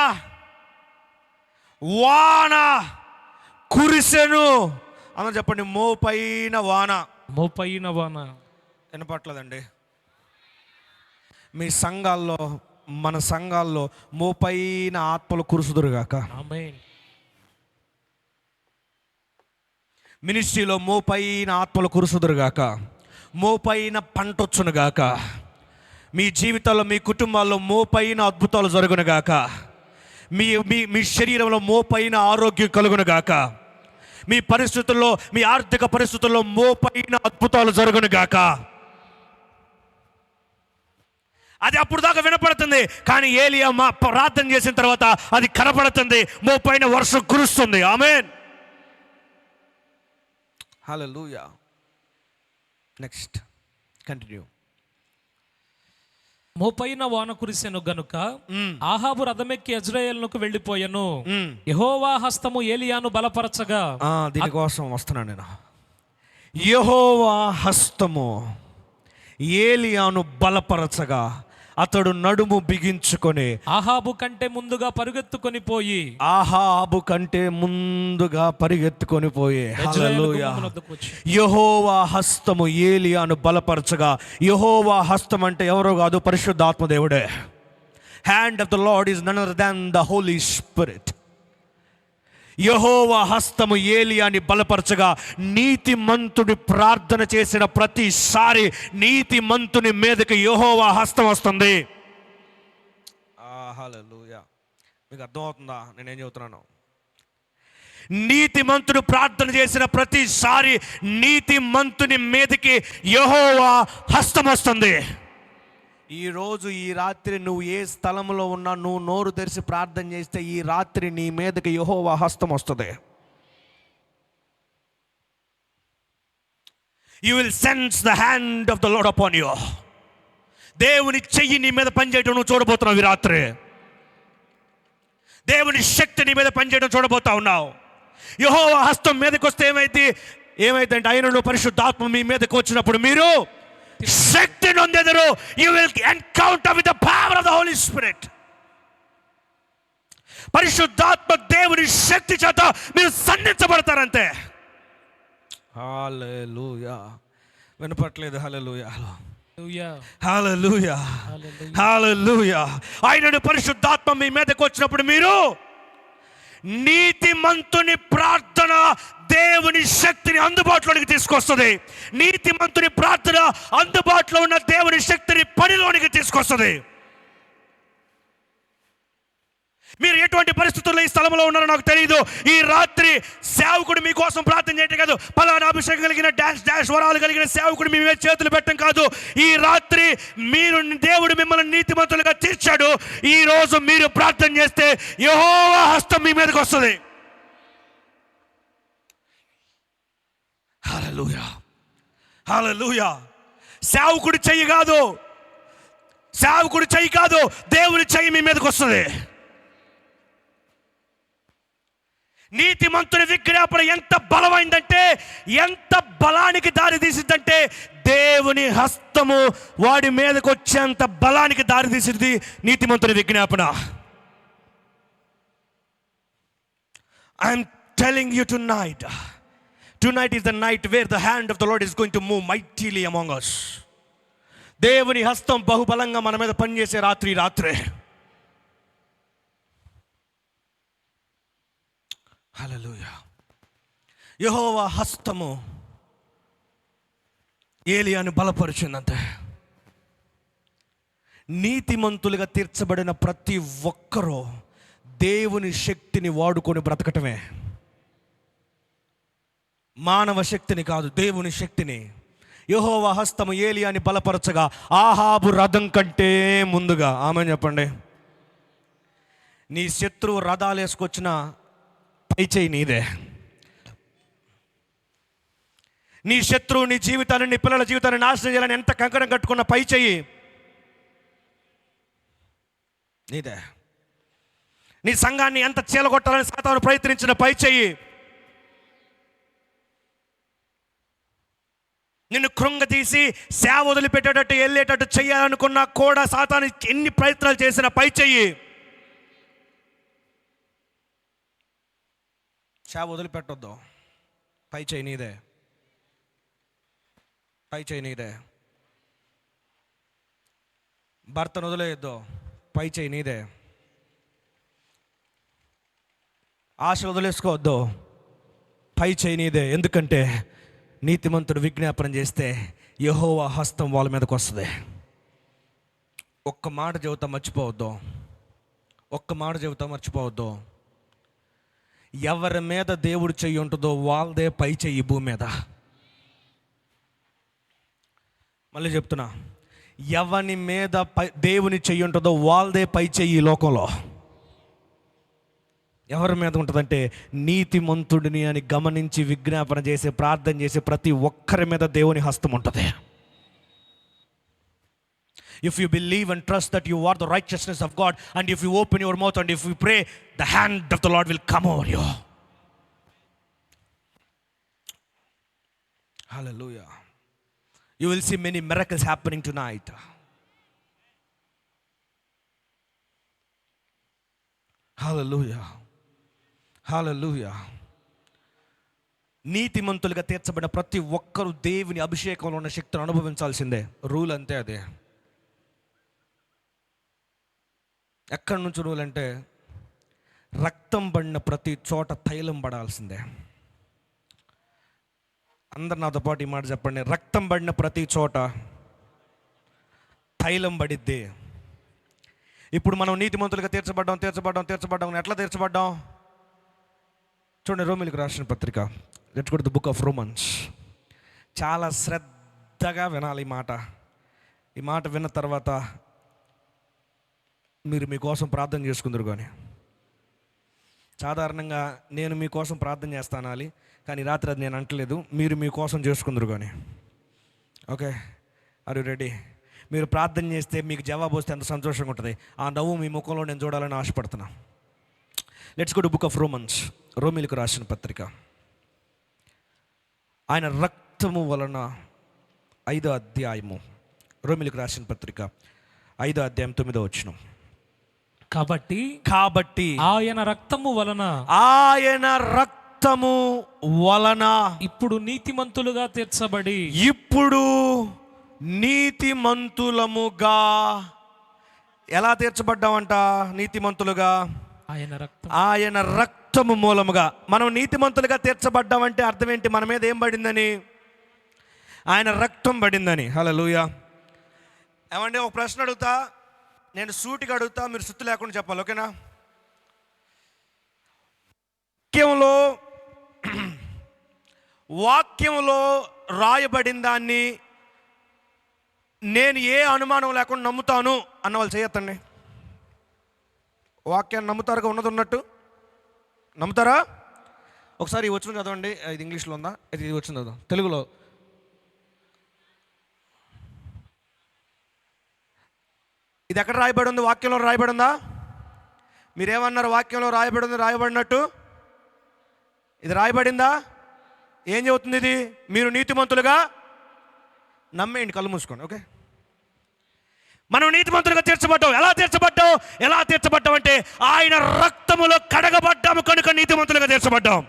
వాన కురిసెను అన్న చెప్పండి. మోపైన వాన. మోపైన వాన వినపట్లేదండి. మీ సంఘాల్లో, మన సంఘాల్లో మోపైన ఆత్మలు కురుసుదురుగాక. ఆమేన్. మినిస్ట్రీలో మోపైన ఆత్మలు కురుసుదురుగాక. మోపైన పంటొచ్చునుగాక. మీ జీవితాల్లో, మీ కుటుంబాల్లో మోపైన అద్భుతాలు జరుగునుగాక. మీ మీ మీ శరీరంలో మోపైన ఆరోగ్యం కలుగునుగాక. మీ పరిస్థితుల్లో, మీ ఆర్థిక పరిస్థితుల్లో మోపైన అద్భుతాలు జరుగునుగాక. అది అప్పుడు దాకా వినపడుతుంది, కానీ ఏలియా ప్రార్థన చేసిన తర్వాత అది కనపడుతుంది. మోపైన వర్షం కురుస్తుంది. ఆమేన్. హల్లెలూయా. Next continue. మోపైన వాన కురిసెను గనుక ఆహాబు రథమెక్కి యెజ్రెయేలునకు వెళ్ళిపోయెను. యెహోవా హస్తము ఏలియాను బలపరచగా. దీనికోసం వస్తున్నాను నేను. యెహోవా హస్తము ఏలియాను బలపరచగా అతడు నడుము బిగించుకొని ఆహాబు కంటే ముందుగా పరిగెత్తుకొని పోయి హల్లెలూయా. యెహోవా హస్తము ఏలియాను బలపరచగా. యెహోవా హస్తం అంటే ఎవరో కాదు, పరిశుద్ధాత్మ దేవుడే. Hand of the Lord is none other than the Holi Spirit. యెహోవా హస్తము ఏలియాని బలపరచగా నీతిమంతుడి ప్రార్థన చేసిన ప్రతిసారి నీతిమంతుని మీదకి యెహోవా హస్తం వస్తుంది. హల్లెలూయా. మీకు అర్థమవుతుందా నేనేం చెబుతున్నాను? నీతిమంతుడు ప్రార్థన చేసిన ప్రతిసారి నీతిమంతుని మీదకి యెహోవా హస్తం వస్తుంది. ఈరోజు ఈ రాత్రి నువ్వు ఏ స్థలంలో ఉన్నా, నువ్వు నోరు తెరిచి ప్రార్థన చేస్తే ఈ రాత్రి నీ మీదకి యెహోవా హస్తం వస్తుంది. You will sense the hand of the lord upon you. దేవుని చెయ్యి నీ మీద పనిచేయడం నువ్వు చూడబోతున్నావు ఈ రాత్రి. దేవుని శక్తి నీ మీద పనిచేయడం చూడబోతా ఉన్నావు. యెహోవా హస్తం మీదకి వస్తే ఏమైందంటే ఆయనను పరిశుద్ధాత్మ మీ మీదకి వచ్చినప్పుడు మీరు శక్తి నొందెదరు. You will encounter with the power of the Holi Spirit. పరిశుద్ధాత్మ దేవుని శక్తి చేత మీరు సంధించబడతారంతే. హల్లెలూయా. వినపట్లేదు? హల్లెలూయా. హల్లెలూయా. హల్లెలూయా. ఆయనను పరిశుద్ధాత్మ మీ మీదకి వచ్చినప్పుడు మీరు నీతిమంతుని ప్రార్థన దేవుని శక్తిని అందుబాటులోనికి తీసుకొస్తుంది. నీతిమంతుని ప్రార్థన అందుబాటులో ఉన్న దేవుని శక్తిని పనిలోనికి తీసుకొస్తుంది. మీరు ఎటువంటి పరిస్థితుల్లో ఈ స్థలంలో ఉన్నారో నాకు తెలియదు. ఈ రాత్రి సేవకుడు మీకోసం ప్రార్థన చేయటం కాదు, పలానా అభిషేకం కలిగిన డాష్ వరాలు కలిగిన సేవకుడు మీ మీద చేతులు పెట్టడం కాదు. ఈ రాత్రి దేవుడు మిమ్మల్ని నీతిమంతులుగా తీర్చాడు. ఈ రోజు మీరు ప్రార్థన చేస్తే యెహోవా హస్తం మీ మీదకి వస్తుంది. హల్లెలూయా. హల్లెలూయా. సేవకుడి చెయ్యి కాదు, దేవుని చెయ్యి మీ మీదకి వస్తుంది. నీతిమంతుని విజ్ఞాపన ఎంత బలమైందంటే, ఎంత బలానికి దారి తీసిద్దంటే, దేవుని హస్తము వాడి మీదకి వచ్చేంత బలానికి దారి తీసింది నీతిమంతుని విజ్ఞాపన. I'm telling you tonight is the night where the hand of the Lord is going to move mightily among us. దేవుని హస్తం బహుబలంగా మన మీద పనిచేసే రాత్రే. హల్లెలూయా. యెహోవా హస్తము ఏలియాను బలపరిచిందంతే. నీతిమంతులుగా తీర్చబడిన ప్రతి ఒక్కరూ దేవుని శక్తిని వాడుకొని బ్రతకటమే. మానవ శక్తిని కాదు, దేవుని శక్తిని. యెహోవా హస్తము ఏలియాని బలపరచగా ఆహాబు రథం కంటే ముందుగా. ఆమేన్ చెప్పండి. నీ శత్రువు రథాలు వేసుకొచ్చిన పై చేయి నీదే. నీ శత్రువు నీ జీవితాన్ని, నీ పిల్లల జీవితాన్ని నాశనం చేయాలని ఎంత కంకణం కట్టుకున్న పై చెయ్యి నీదే. నీ సంఘాన్ని ఎంత చీలగొట్టాలని సాతాను ప్రయత్నించిన పై చెయ్యి, నిన్ను కృంగతీసి సేవ వదిలిపెట్టేటట్టు వెళ్ళేటట్టు చెయ్యాలనుకున్నా కూడా సాతాను ఎన్ని ప్రయత్నాలు చేసిన పై చెయ్యి. సేవ వదిలిపెట్టొద్దు, పై చెయ్యి నీదే, పై చెయ్యి నీదే. భర్తను వదిలేయొద్దు, పై చెయ్యి నీదే. ఆశ వదిలేసుకోవద్దు, పై చెయ్యి నీదే. ఎందుకంటే నీతిమంతుడు విజ్ఞాపనం చేస్తే యెహోవా హస్తం వాళ్ళ మీదకి వస్తుంది. ఒక్క మాట చెబుతా మర్చిపోవద్దు, ఒక్క మాట చెబుతా మర్చిపోవద్దు. ఎవరి మీద దేవుడు చెయ్యి ఉంటుందో వాళ్ళదే పై చెయ్యి భూమి మీద. మళ్ళీ చెప్తున్నా, ఎవరి మీద దేవుని చెయ్యి ఉంటుందో వాళ్ళదే పై చెయ్యి ఈ లోకంలో. ఎవరి మీద ఉంటుందంటే నీతిమంతుడిని అని గమనించి విజ్ఞాపన చేసి ప్రార్థన చేసే ప్రతి ఒక్కరి మీద దేవుని హస్తం ఉంటుంది. If you believe and trust that you are the righteousness of God, and if you open your mouth and if you pray, the hand of the Lord will come over you. Hallelujah. You will see many miracles happening tonight. Hallelujah. హల్లెలూయా. నీతిమంతులుగా తీర్చబడిన ప్రతి ఒక్కరూ దేవుని అభిషేకంలో ఉన్న శక్తిని అనుభవించాల్సిందే. Rule అంతే అదే. ఎక్కడి నుంచి రూల్ అంటే రక్తం పడిన ప్రతి చోట తైలం పడాల్సిందే. అందరు నాతో పాటు ఈ మాట చెప్పండి, రక్తం పడిన ప్రతి చోట తైలం పడిద్ది. ఇప్పుడు మనం నీతిమంతులుగా తీర్చబడ్డాం. ఎట్లా తీర్చబడ్డాం? చూడండి, రోమీయులకు రాసిన పత్రిక, let's go to the book of Romans. చాలా శ్రద్ధగా వినాలి ఈ మాట. ఈ మాట విన్న తర్వాత మీరు మీకోసం ప్రార్థన చేసుకుందరు. కానీ సాధారణంగా నేను మీకోసం ప్రార్థన చేస్తానాలి, కానీ రాత్రి అది నేను అంటలేదు, మీరు మీకోసం చేసుకుందరు. కానీ ఓకే, ఆర్ యు రెడీ? మీరు ప్రార్థన చేస్తే మీకు జవాబు వస్తే ఎంత సంతోషంగా ఉంటుంది. ఆ నవ్వు మీ ముఖంలో నేను చూడాలని ఆశపడుతున్నా. Let's go to book of Romans, రోమీయులకు రాసిన పత్రిక. ఆయన రక్తము వలన 5వ అధ్యాయము, రోమీయులకు రాసిన పత్రిక 5వ అధ్యాయం 9వ వచనం. కాబట్టి ఆయన రక్తము వలన ఇప్పుడు నీతిమంతులుగా తీర్చబడి, ఇప్పుడు నీతిమంతులముగా ఎలా తీర్చబడ్డామంట? నీతిమంతులుగా ఆయన రక్తము మూలముగా. మనం నీతిమంతులుగా తీర్చబడ్డామంటే అర్థం ఏంటి? మన మీద ఏం పడిందని? ఆయన రక్తం పడిందని. హల్లెలూయా. ఏమంటే ఒక ప్రశ్న అడుగుతా, నేను సూటిగా అడుగుతా, మీరు సుత్తు లేకుండా చెప్పాలి, ఓకేనా? వాక్యంలో రాయబడిన దాన్ని నేను ఏ అనుమానం లేకుండా నమ్ముతాను అన్న వాళ్ళు చేయొద్దండి. వాక్యాన్ని నమ్ముతారుగా, ఉన్నది ఉన్నట్టు నమ్ముతారా? ఒకసారి వచ్చిన చదవండి. ఇది ఇంగ్లీష్లో ఉందా? ఇది వచ్చింది చదవండి తెలుగులో. ఇది ఎక్కడ రాయబడి ఉంది? వాక్యంలో రాయబడి ఉందా? మీరేమన్నారు? వాక్యంలో రాయబడినట్టు ఇది రాయబడిందా? ఏం చెబుతుంది ఇది? మీరు నీతిమంతులుగా నమ్మేయండి, కళ్ళు మూసుకోండి, ఓకే? మనం నీతిమంతులుగా తీర్చబడ్డాం. ఎలా తీర్చబడ్డాం అంటే ఆయన రక్తములో కడగబడ్డాము కనుక నీతిమంతులుగా తీర్చబడ్డాం.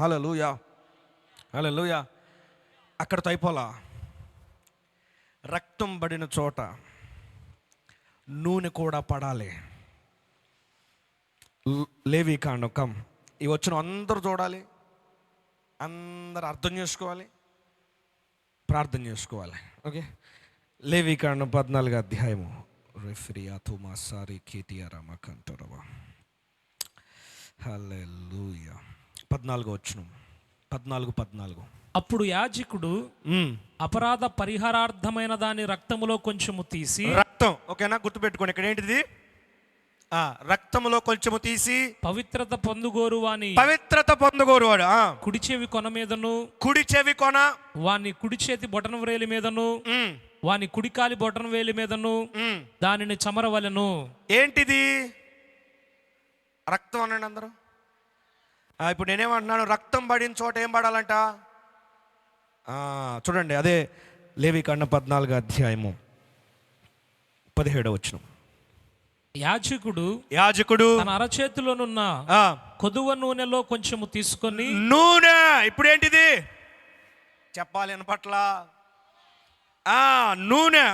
హల్లెలూయా, హల్లెలూయా. అక్కడితో అయిపోలా. రక్తం పడిన చోట నూనె కూడా పడాలి. లేవీకాండం కమ్, ఈ వచ్చిన అందరూ చూడాలి, అందరూ అర్థం చేసుకోవాలి, ప్రార్థన చేసుకోవాలి, ఓకే? లేవీకాండం 14వ అధ్యాయము. హల్లెలూయా. 14వ వచనం. 14. అప్పుడు యాజకుడు అపరాధ పరిహారార్థమైన దాని రక్తములో కొంచెము తీసి, రక్తం, ఓకేనా? గుర్తుపెట్టుకోండి, ఇక్కడ ఏంటిది? రక్తములో కొంచెము తీసి పవిత్రత పొందుగోరు వాని పవిత్రత పొందుగోరువాడు కుడి చెవి కొన మీదను కుడి చెవి కొన వాని కుడి చేతి బొటన వ్రేలి మీదను వాని కుడికాలి బొటన వేలి మీదను దానిని చమరవలెను. ఏంటిది? రక్తం అనండి అందరూ. ఇప్పుడు నేనేమంటున్నాను, రక్తం పడిన చోట ఏం పడాలంట? చూడండి, అదే లేవికాండం 14వ అధ్యాయము 17వ వచనం. యాజకుడు తన అరచేతిలోనున్న కొదువ నూనెలో కొంచెము తీసుకొని నూనె, ఇప్పుడు ఏంటిది చెప్పాలి పట్ల నూనె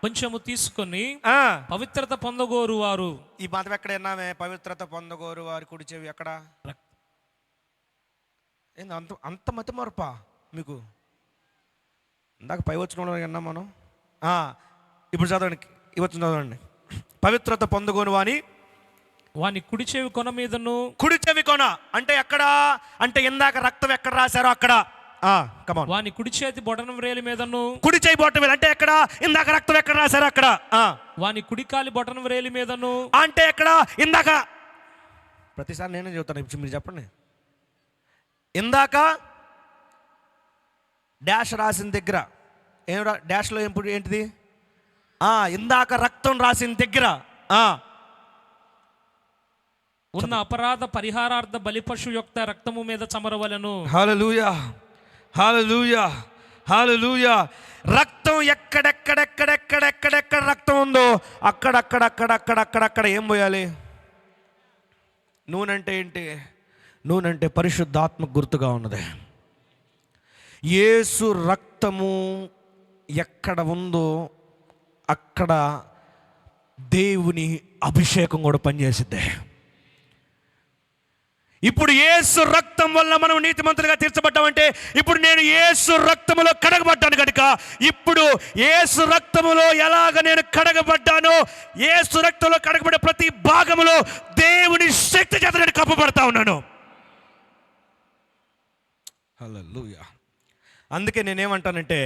కొంచెము తీసుకొని పవిత్రత పొందగోరు వారు. ఈ మతం ఎక్కడ విన్నామే? పవిత్రత పొందగోరు వారు కుడి చెవి ఎక్కడ? ఏంది అంత అంత మతి మార్పా మీకు? ఇందాక పై వచ్చిన విన్నాం మనం. ఇప్పుడు చదవండి, ఇవ్వచ్చు చదవండి. పవిత్రత పొందగోను వాని కుడి చెవి కొన మీదను. కుడి చెవి కొన అంటే ఎక్కడ? అంటే ఇందాక రక్తం ఎక్కడ రాశారో అక్కడ. కమాన్. వాని కుడి చేతి బొటన వ్రేలి మీదను. కుడి చేయి బొటన వేలు అంటే ఎక్కడ? ఇందాక రక్తం ఎక్కడ రాశారో అక్కడ. వాని కుడికాలి బొటన వ్రేలి మీదను అంటే ఎక్కడ? ఇందాక. ప్రతిసారి నేనే చెబుతాను, ఇప్పుడు మీరు చెప్పండి. ఇందాక డాష్ రాసిన దగ్గర ఏం డాష్లో ఏంటిది? ఇందాక రక్తం రాసిన దగ్గర ఉన్న అపరాధ పరిహారార్థ బలిపశు యొక్క రక్తము మీద చమరవలెను. హల్లెలూయా, హల్లెలూయా, హల్లెలూయా. రక్తం ఎక్కడెక్కడెక్కడెక్కడెక్కడెక్కడ రక్తం ఉందో అక్కడక్కడక్కడక్కడక్కడక్కడ ఏం పోయాలి? నూనె అంటే ఏంటి? నూనె అంటే పరిశుద్ధాత్మ గుర్తుగా ఉన్నది. యేసు రక్తము ఎక్కడ ఉందో అక్కడ దేవుని అభిషేకం కూడా పనిచేసిద్ది. ఇప్పుడు యేసు రక్తం వల్ల మనం నీతిమంతులుగా తీర్చబడ్డామంటే, ఇప్పుడు నేను యేసు రక్తములో కడగబడ్డాను కనుక, ఇప్పుడు యేసు రక్తములో ఎలాగ నేను కడగబడ్డానో, యేసు రక్తంలో కడగబడే ప్రతి భాగములో దేవుని శక్తి చేత నేను కప్పబడతా ఉన్నాను. హల్లెలూయా. అందుకే నేనేమంటానంటే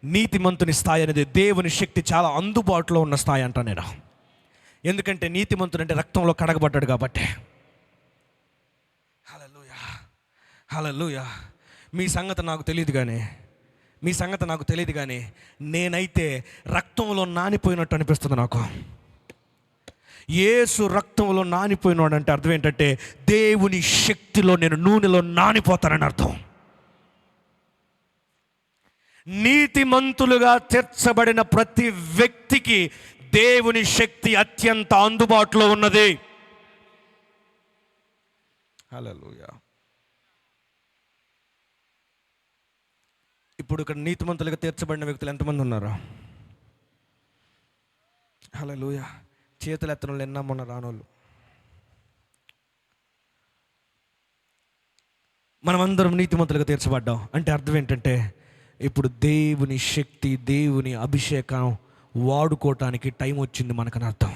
నీతిమంతుని స్థాయి అనేది దేవుని శక్తి చాలా అందుబాటులో ఉన్న స్థాయి అంటా నేను. ఎందుకంటే నీతిమంతుడు అంటే రక్తంలో కడగబడ్డాడు కాబట్టి. హల్లెలూయా, హల్లెలూయా. మీ సంగతి నాకు తెలియదు కానీ నేనైతే రక్తంలో నానిపోయినట్టు అనిపిస్తుంది నాకు. యేసు రక్తంలో నానిపోయినాడు అంటే అర్థం ఏంటంటే దేవుని శక్తిలో నేను నూనెలో నానిపోతానని అర్థం. నీతిమంతులుగా తీర్చబడిన ప్రతి వ్యక్తికి దేవుని శక్తి అత్యంత అందుబాటులో ఉన్నది. హల్లెలూయా. ఇప్పుడు ఇక్కడ నీతిమంతులుగా తీర్చబడిన వ్యక్తులు ఎంతమంది ఉన్నారు? హల్లెలూయా. చేతులు ఎత్తన వాళ్ళు ఎన్నమ్మన్న రానోళ్ళు. మనమందరం నీతిమంతులుగా తీర్చబడ్డాం అంటే అర్థం ఏంటంటే ఇప్పుడు దేవుని శక్తి, దేవుని అభిషేకం వాడుకోవటానికి టైం వచ్చింది మనకని అర్థం.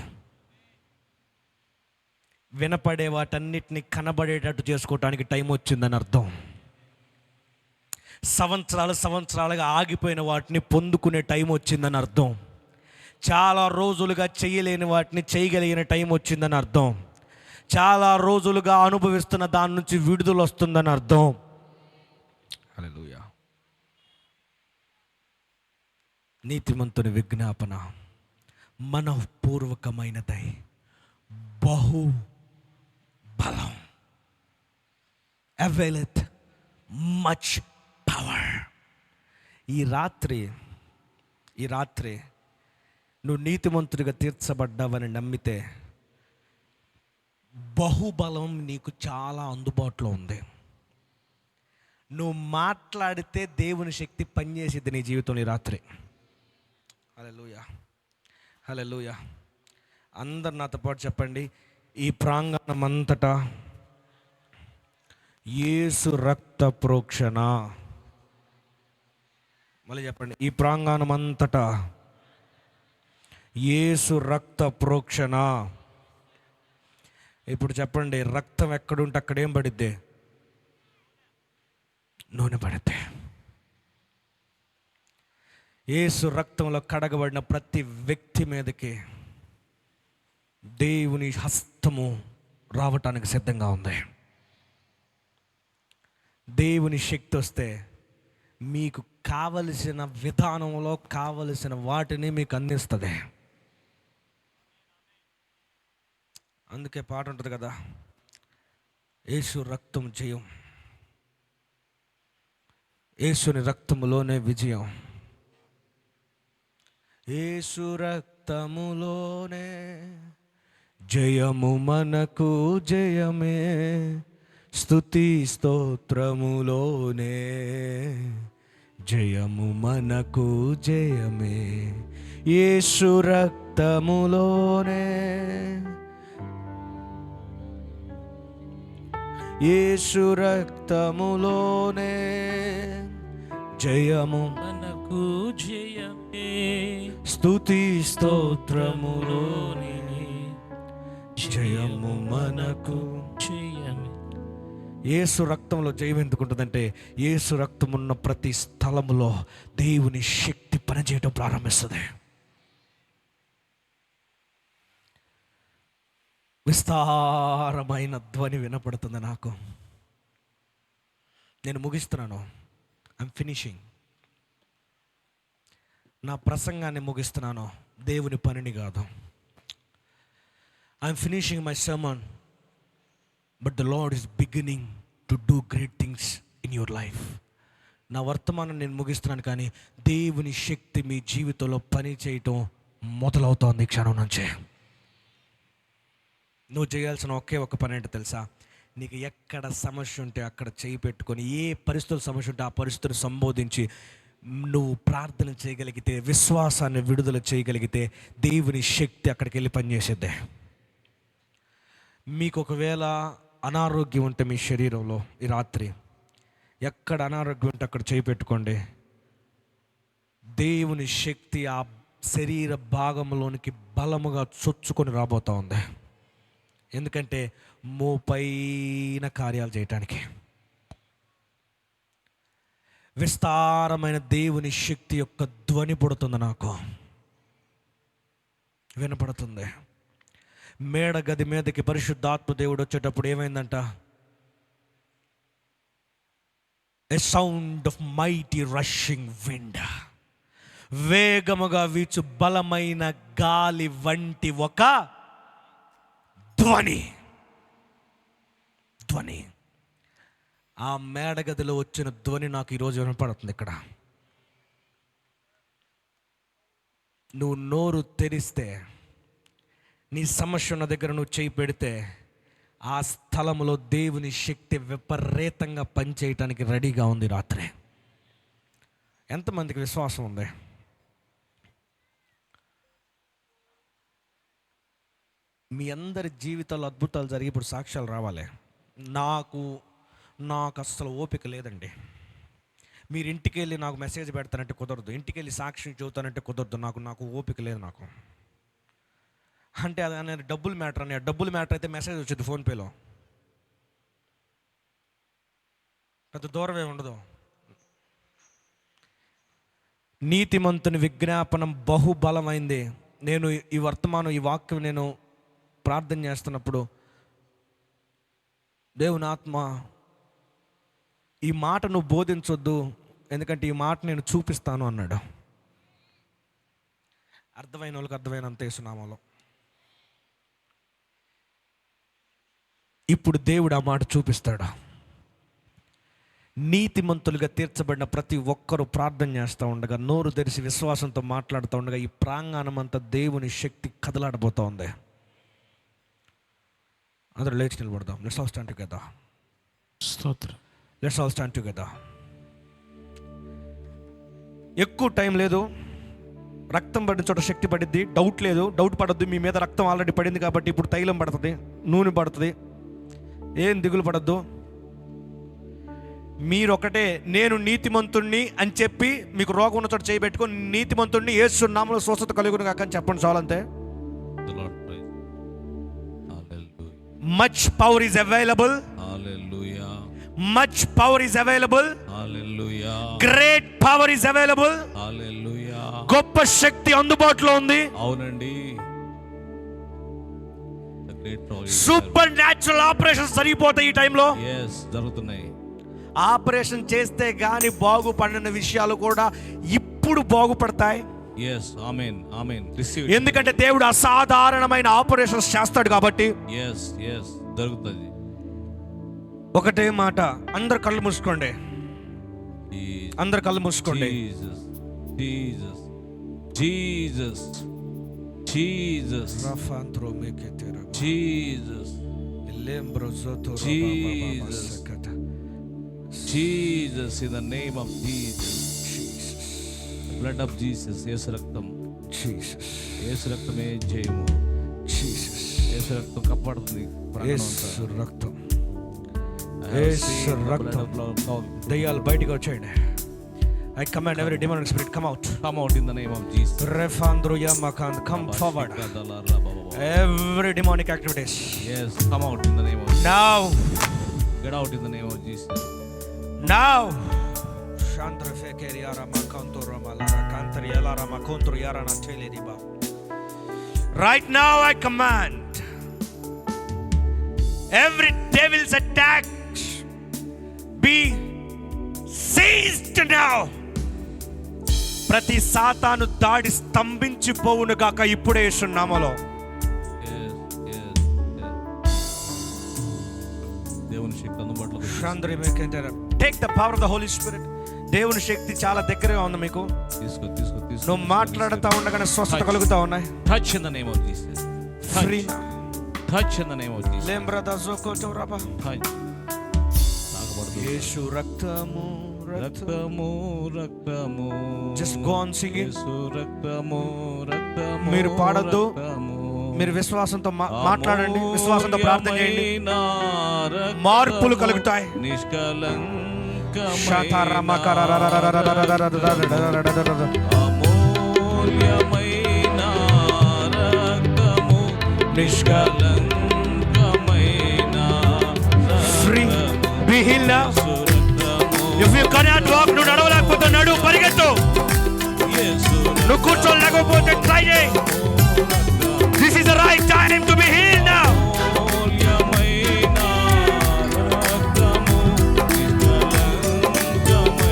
వినపడే వాటన్నిటిని కనబడేటట్టు చేసుకోవటానికి టైం వచ్చిందని అర్థం. సంవత్సరాలుగా ఆగిపోయిన వాటిని పొందుకునే టైం వచ్చిందని అర్థం. చాలా రోజులుగా చేయలేని వాటిని చేయగలిగిన టైం వచ్చిందని అర్థం. చాలా రోజులుగా అనుభవిస్తున్న దాని నుంచి విడుదల వస్తుందని అర్థం. హల్లెలూయా. నీతిమంతుని విజ్ఞాపన మనఃపూర్వకమైనదై బహు బలం, అవైలెత్ మచ్ పవర్. ఈ రాత్రి నువ్వు నీతిమంతుడిగా తీర్చబడ్డావని నమ్మితే బహుబలం నీకు చాలా అందుబాటులో ఉంది. నువ్వు మాట్లాడితే దేవుని శక్తి పనిచేసిద్ది నీ జీవితంలో ఈ రాత్రి. హల్లెలూయా, హల్లెలూయా. అందరు నాతో పాటు చెప్పండి, ఈ ప్రాంగణం అంతటా యేసు రక్త ప్రోక్షణ. మళ్ళీ చెప్పండి, ఈ ప్రాంగణం అంతటా యేసు రక్త ప్రోక్షణ. ఇప్పుడు చెప్పండి, రక్తం ఎక్కడుంటే అక్కడేం పడిద్ది? నూనె పడిద్ది. యేసు రక్తంలో కడగబడిన ప్రతి వ్యక్తి మీదకి దేవుని హస్తము రావటానికి సిద్ధంగా ఉంది. దేవుని శక్తి వస్తే మీకు కావలసిన విధానంలో కావలసిన వాటిని మీకు అందిస్తుంది. అందుకే పాట ఉంటుంది కదా, యేసు రక్తం జయం, యేసుని రక్తములోనే విజయం, యేసు రక్తములోనే జయము మనకు జయమే, స్తుతి స్తోత్రములోనే జయము మనకు జయమే, యేసు రక్తములోనే, యేసు రక్తములోనే జయము మనకు జయమే, స్తుతి స్తోత్రములోనే జయము మనకు జయమే. యేసు రక్తంలో జయం ఎందుకుంటుందంటే, యేసు రక్తం ఉన్న ప్రతి స్థలములో దేవుని శక్తి పనిచేయడం ప్రారంభిస్తుంది. విస్తారమైన ధ్వని వినపడుతుంది నాకు. నేను ముగిస్తున్నాను. I'm finishing. నా ప్రసంగాన్ని ముగిస్తున్నాను, దేవుని పనిని కాదు. I'm finishing my sermon, but the lord is beginning to do great things in your life. నా వర్తమానం నేను ముగిస్తున్నాను, కానీ దేవుని శక్తి మీ జీవితంలో పని చేయటం మొదలవుతోంది ఈ క్షణం నుంచే. నువ్వు చేయాల్సిన ఒకే ఒక పని ఏంటో తెలుసా? నీకు ఎక్కడ సమస్య ఉంటే అక్కడ చేయి పెట్టుకొని, ఏ పరిస్థితుల సమస్య ఉంటే ఆ పరిస్థితులు సంబోధించి నువ్వు ప్రార్థన చేయగలిగితే, విశ్వాసాన్ని విడుదల చేయగలిగితే దేవుని శక్తి అక్కడికి వెళ్ళి పనిచేసేద్దే. మీకు ఒకవేళ అనారోగ్యం ఉంటే మీ శరీరంలో ఈ రాత్రి ఎక్కడ అనారోగ్యం ఉంటే అక్కడ చేయి పెట్టుకోండి. దేవుని శక్తి ఆ శరీర భాగంలోనికి బలముగా చొచ్చుకొని రాబోతూ ఉంది. ఎందుకంటే మోపైన కార్యాలు చేయటానికి విస్తారమైన దేవుని శక్తి యొక్క ధ్వని పుడుతుంది, నాకు వినపడుతుంది. మేడ గది మీదకి పరిశుద్ధాత్మ దేవుడు వచ్చేటప్పుడు ఏమైందంట? A sound of mighty rushing wind, వేగముగా వీచు బలమైన గాలి వంటి ఒక ధ్వని. ఆ మేడగదిలో వచ్చిన ధ్వని నాకు ఈరోజు వినపడుతుంది. ఇక్కడ నువ్వు నోరు తెరిస్తే, నీ సమస్య ఉన్న దగ్గర నువ్వు చేయి పెడితే, ఆ స్థలంలో దేవుని శక్తి విపరీతంగా పనిచేయటానికి రెడీగా ఉంది రాత్రి. ఎంతమందికి విశ్వాసం ఉంది? మీ అందరి జీవితాల్లో అద్భుతాలు జరిగి ఇప్పుడు సాక్ష్యాలు రావాలి. నాకు అస్సలు ఓపిక లేదండి. మీరు ఇంటికి వెళ్ళి నాకు మెసేజ్ పెడతానంటే కుదరదు, ఇంటికి వెళ్ళి సాక్ష్యం చెబుతానంటే కుదరదు. నాకు ఓపిక లేదు. నాకు అంటే అది నేను డబ్బులు మ్యాటర్ అని, డబ్బులు మ్యాటర్ అయితే మెసేజ్ వచ్చింది ఫోన్పేలో, పెద్ద దూరమే ఉండదు. నీతిమంతుని విజ్ఞాపనం బహుబలమైంది. నేను ఈ వర్తమానం, ఈ వాక్యం నేను ప్రార్థన చేస్తున్నప్పుడు దేవుని ఆత్మ, ఈ మాట నువ్వు బోధించొద్దు, ఎందుకంటే ఈ మాట నేను చూపిస్తాను అన్నాడు. అర్థమైన వాళ్ళకి అర్థమైనంత యేసునామములో. ఇప్పుడు దేవుడు ఆ మాట చూపిస్తాడు. నీతిమంతులుగా తీర్చబడిన ప్రతి ఒక్కరూ ప్రార్థన చేస్తూ ఉండగా, నోరు తెరిచి విశ్వాసంతో మాట్లాడుతూ ఉండగా, ఈ ప్రాంగణం అంతా దేవుని శక్తి కదలాడబోతూ ఉంది. అందరూ లేచి నిలబడదాం. Let's all stand together. స్తోత్రం. Let's all stand together. ఎక్కువ టైం లేదు. రక్తం పడిన చోట శక్తి పడిద్ది, డౌట్ లేదు. డౌట్ పడద్దు. మీ మీద రక్తం ఆల్రెడీ పడింది కాబట్టి ఇప్పుడు తైలం పడుతుంది, నూనె పడుతుంది. ఏం దిగులు పడద్దు. మీరొకటే, నేను నీతిమంతుణ్ణి అని చెప్పి మీకు రోగం ఉన్న చోట చేయబెట్టుకొని, నీతిమంతుణ్ణి యేసు నామములో స్వస్థత కలుగును గాక అని చెప్పండి చాలంతే. Much power is available. Hallelujah. Much power is available. Hallelujah. Great power is available. Hallelujah. గొప్ప శక్తి అందుబాటులో ఉంది. అవునండి. సూపర్ న్యాచురల్ ఆపరేషన్స్ జరిగిపోతాయి ఈ టైంలో. yes జరుగుతున్నాయి. ఆపరేషన్ చేస్తే గాని బాగుపడిన విషయాలు కూడా ఇప్పుడు బాగుపడతాయి. yes amen amen receive. ఎందుకంటే దేవుడు అసాధారణమైన ఆపరేషన్స్ చేస్తాడు కాబట్టి. yes yes జరుగుతుంది. ఒకటే మాట, అందరు కళ్ళు మూసుకోండి, అందరు కళ్ళు మూసుకోండి. Jesus Jesus Jesus Jesus Jesus Jesus in the name of Jesus. Blood of Jesus. యేసు రక్తం. Jesus. యేసు రక్తమే జయము. Jesus. యేసు రక్తం కాపాడుతుంది. యేసు రక్తం. యేసు రక్తం. దయ్యాలు బయటికి వచ్చేయండి. I command every demonic spirit come out. Come out in the name of Jesus. Refandro Yamakand, come forward. Every demonic activities. Yes, come out in the name of Jesus. Now. Get out in the name of Jesus. Now. Chandra Fekeri Arama Kantora Malara Kantari Alarama Kontro Yarana Tele Diba. Right now I command every devil's attack be seized now. ప్రతి సాతాను దాడి స్తంభించిపోవును గాక ఇప్పుడే యేసు నామములో. దేవుని శక్తి అందుబాటులో. Take the power of the Holi spirit. దేవుని శక్తి చాలా దగ్గరగా ఉంది మీకు. తీసుకో. నువ్వు మాట్లాడుతూ ఉండగానే స్వస్థత కలుగుతా ఉన్నాయి. Touch in the name of Jesus. Free. Touch in the name of Jesus. లెంబ్రదా జోకోటో రబా. టచ్. యేసు రక్తము రక్తము రక్తము. Just go on singing. యేసు రక్తము రక్తము. మీరు పాడొద్దు, మీరు విశ్వాసంతో మాట్లాడండి, విశ్వాసంతో ప్రార్థన చేయండి. మార్పులు కలుగుతాయి. అమూల్యమైన రక్తము నిష్కలంకమైన. Free. Be healed now. If you cannot walk, నువ్వు నడవలేకపోతే నడు, పరిగెత్తు. నువ్వు కూర్చోలేకపోతే ట్రై చేయి. This is the right time to be healed now.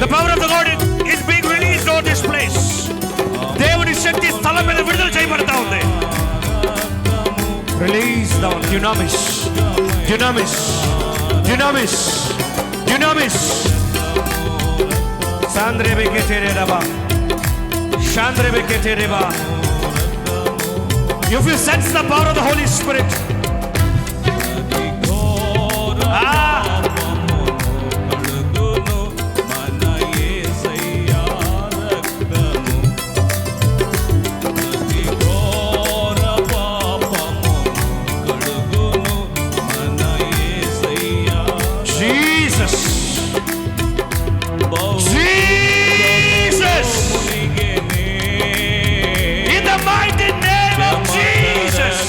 The power of the Lord is being released on this place. దేవుని శక్తి స్థలం మీద విడుదల చేయబడతా ఉంది. Release the dunamis, dunamis, dunamis, dunamis. Sandre beketere raba, Shandre beketere raba. If you sense the power of the Holy Spirit, Jesus, Jesus, in the mighty name of Jesus.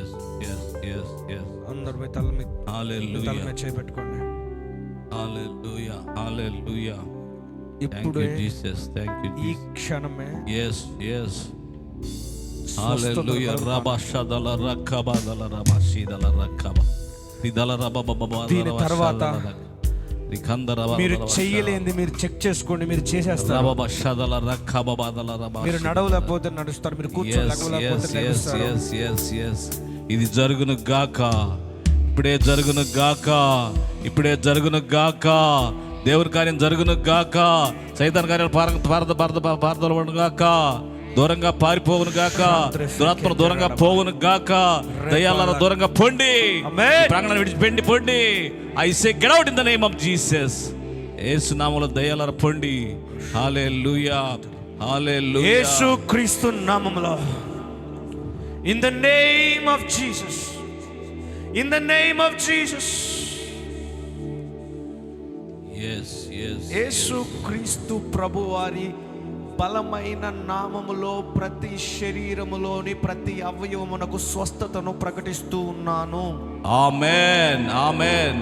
yes, yes, yes, yes. అందరు మీ తల మీద Hallelujah. చేపెట్టుకోండి. Hallelujah. Hallelujah. Thank ఇప్పుడు you, Jesus. Thank you, ఈ Jesus. క్షణమే Yes, yes. స్వస్థత Hallelujah. కలుగును. Rabashadala rakaba dala rabashidala rakaba. Ridala rababa దీని తర్వాత రికందర మీరు చెయ్యలేంది మీరు చెక్ చేసుకోండి, మీరు చేసేస్తారు. rabashadala rakaba badala rabashidala. మీరు నడవలేకపోతే నడుస్తారు, మీరు కూర్చోలేకపోతే లెగుస్తారు. yes, yes, yes. ఇది జరుగును గాక, ఇప్పుడే జరుగును గాక, ఇప్పుడే జరుగును గాక. దేవుని కార్యం జరుగును గాక, సైతాన్ కార్యాలు పారదోలబడును గాక, దూరంగా పారిపోవును గాక, దురాత్మను దూరంగా పోవును గాక, దయ్యాల దూరంగా పొండి, ప్రాంగణాన్ని విడిచిపెండి పొండి. I say get out in the name of Jesus. యేసు నామములో దయ్యాల పొండి. హల్లెలూయా, హల్లెలూయా. యేసు క్రీస్తు నామములో, in the name of Jesus, in the name of Jesus. yes, yes. యేసు క్రీస్తు ప్రభువారి బలమైన నామములో ప్రతి శరీరములోని ప్రతి అవయవమునకు స్వస్థతను ప్రకటిస్తూ ఉన్నాను. ఆమేన్, ఆమేన్.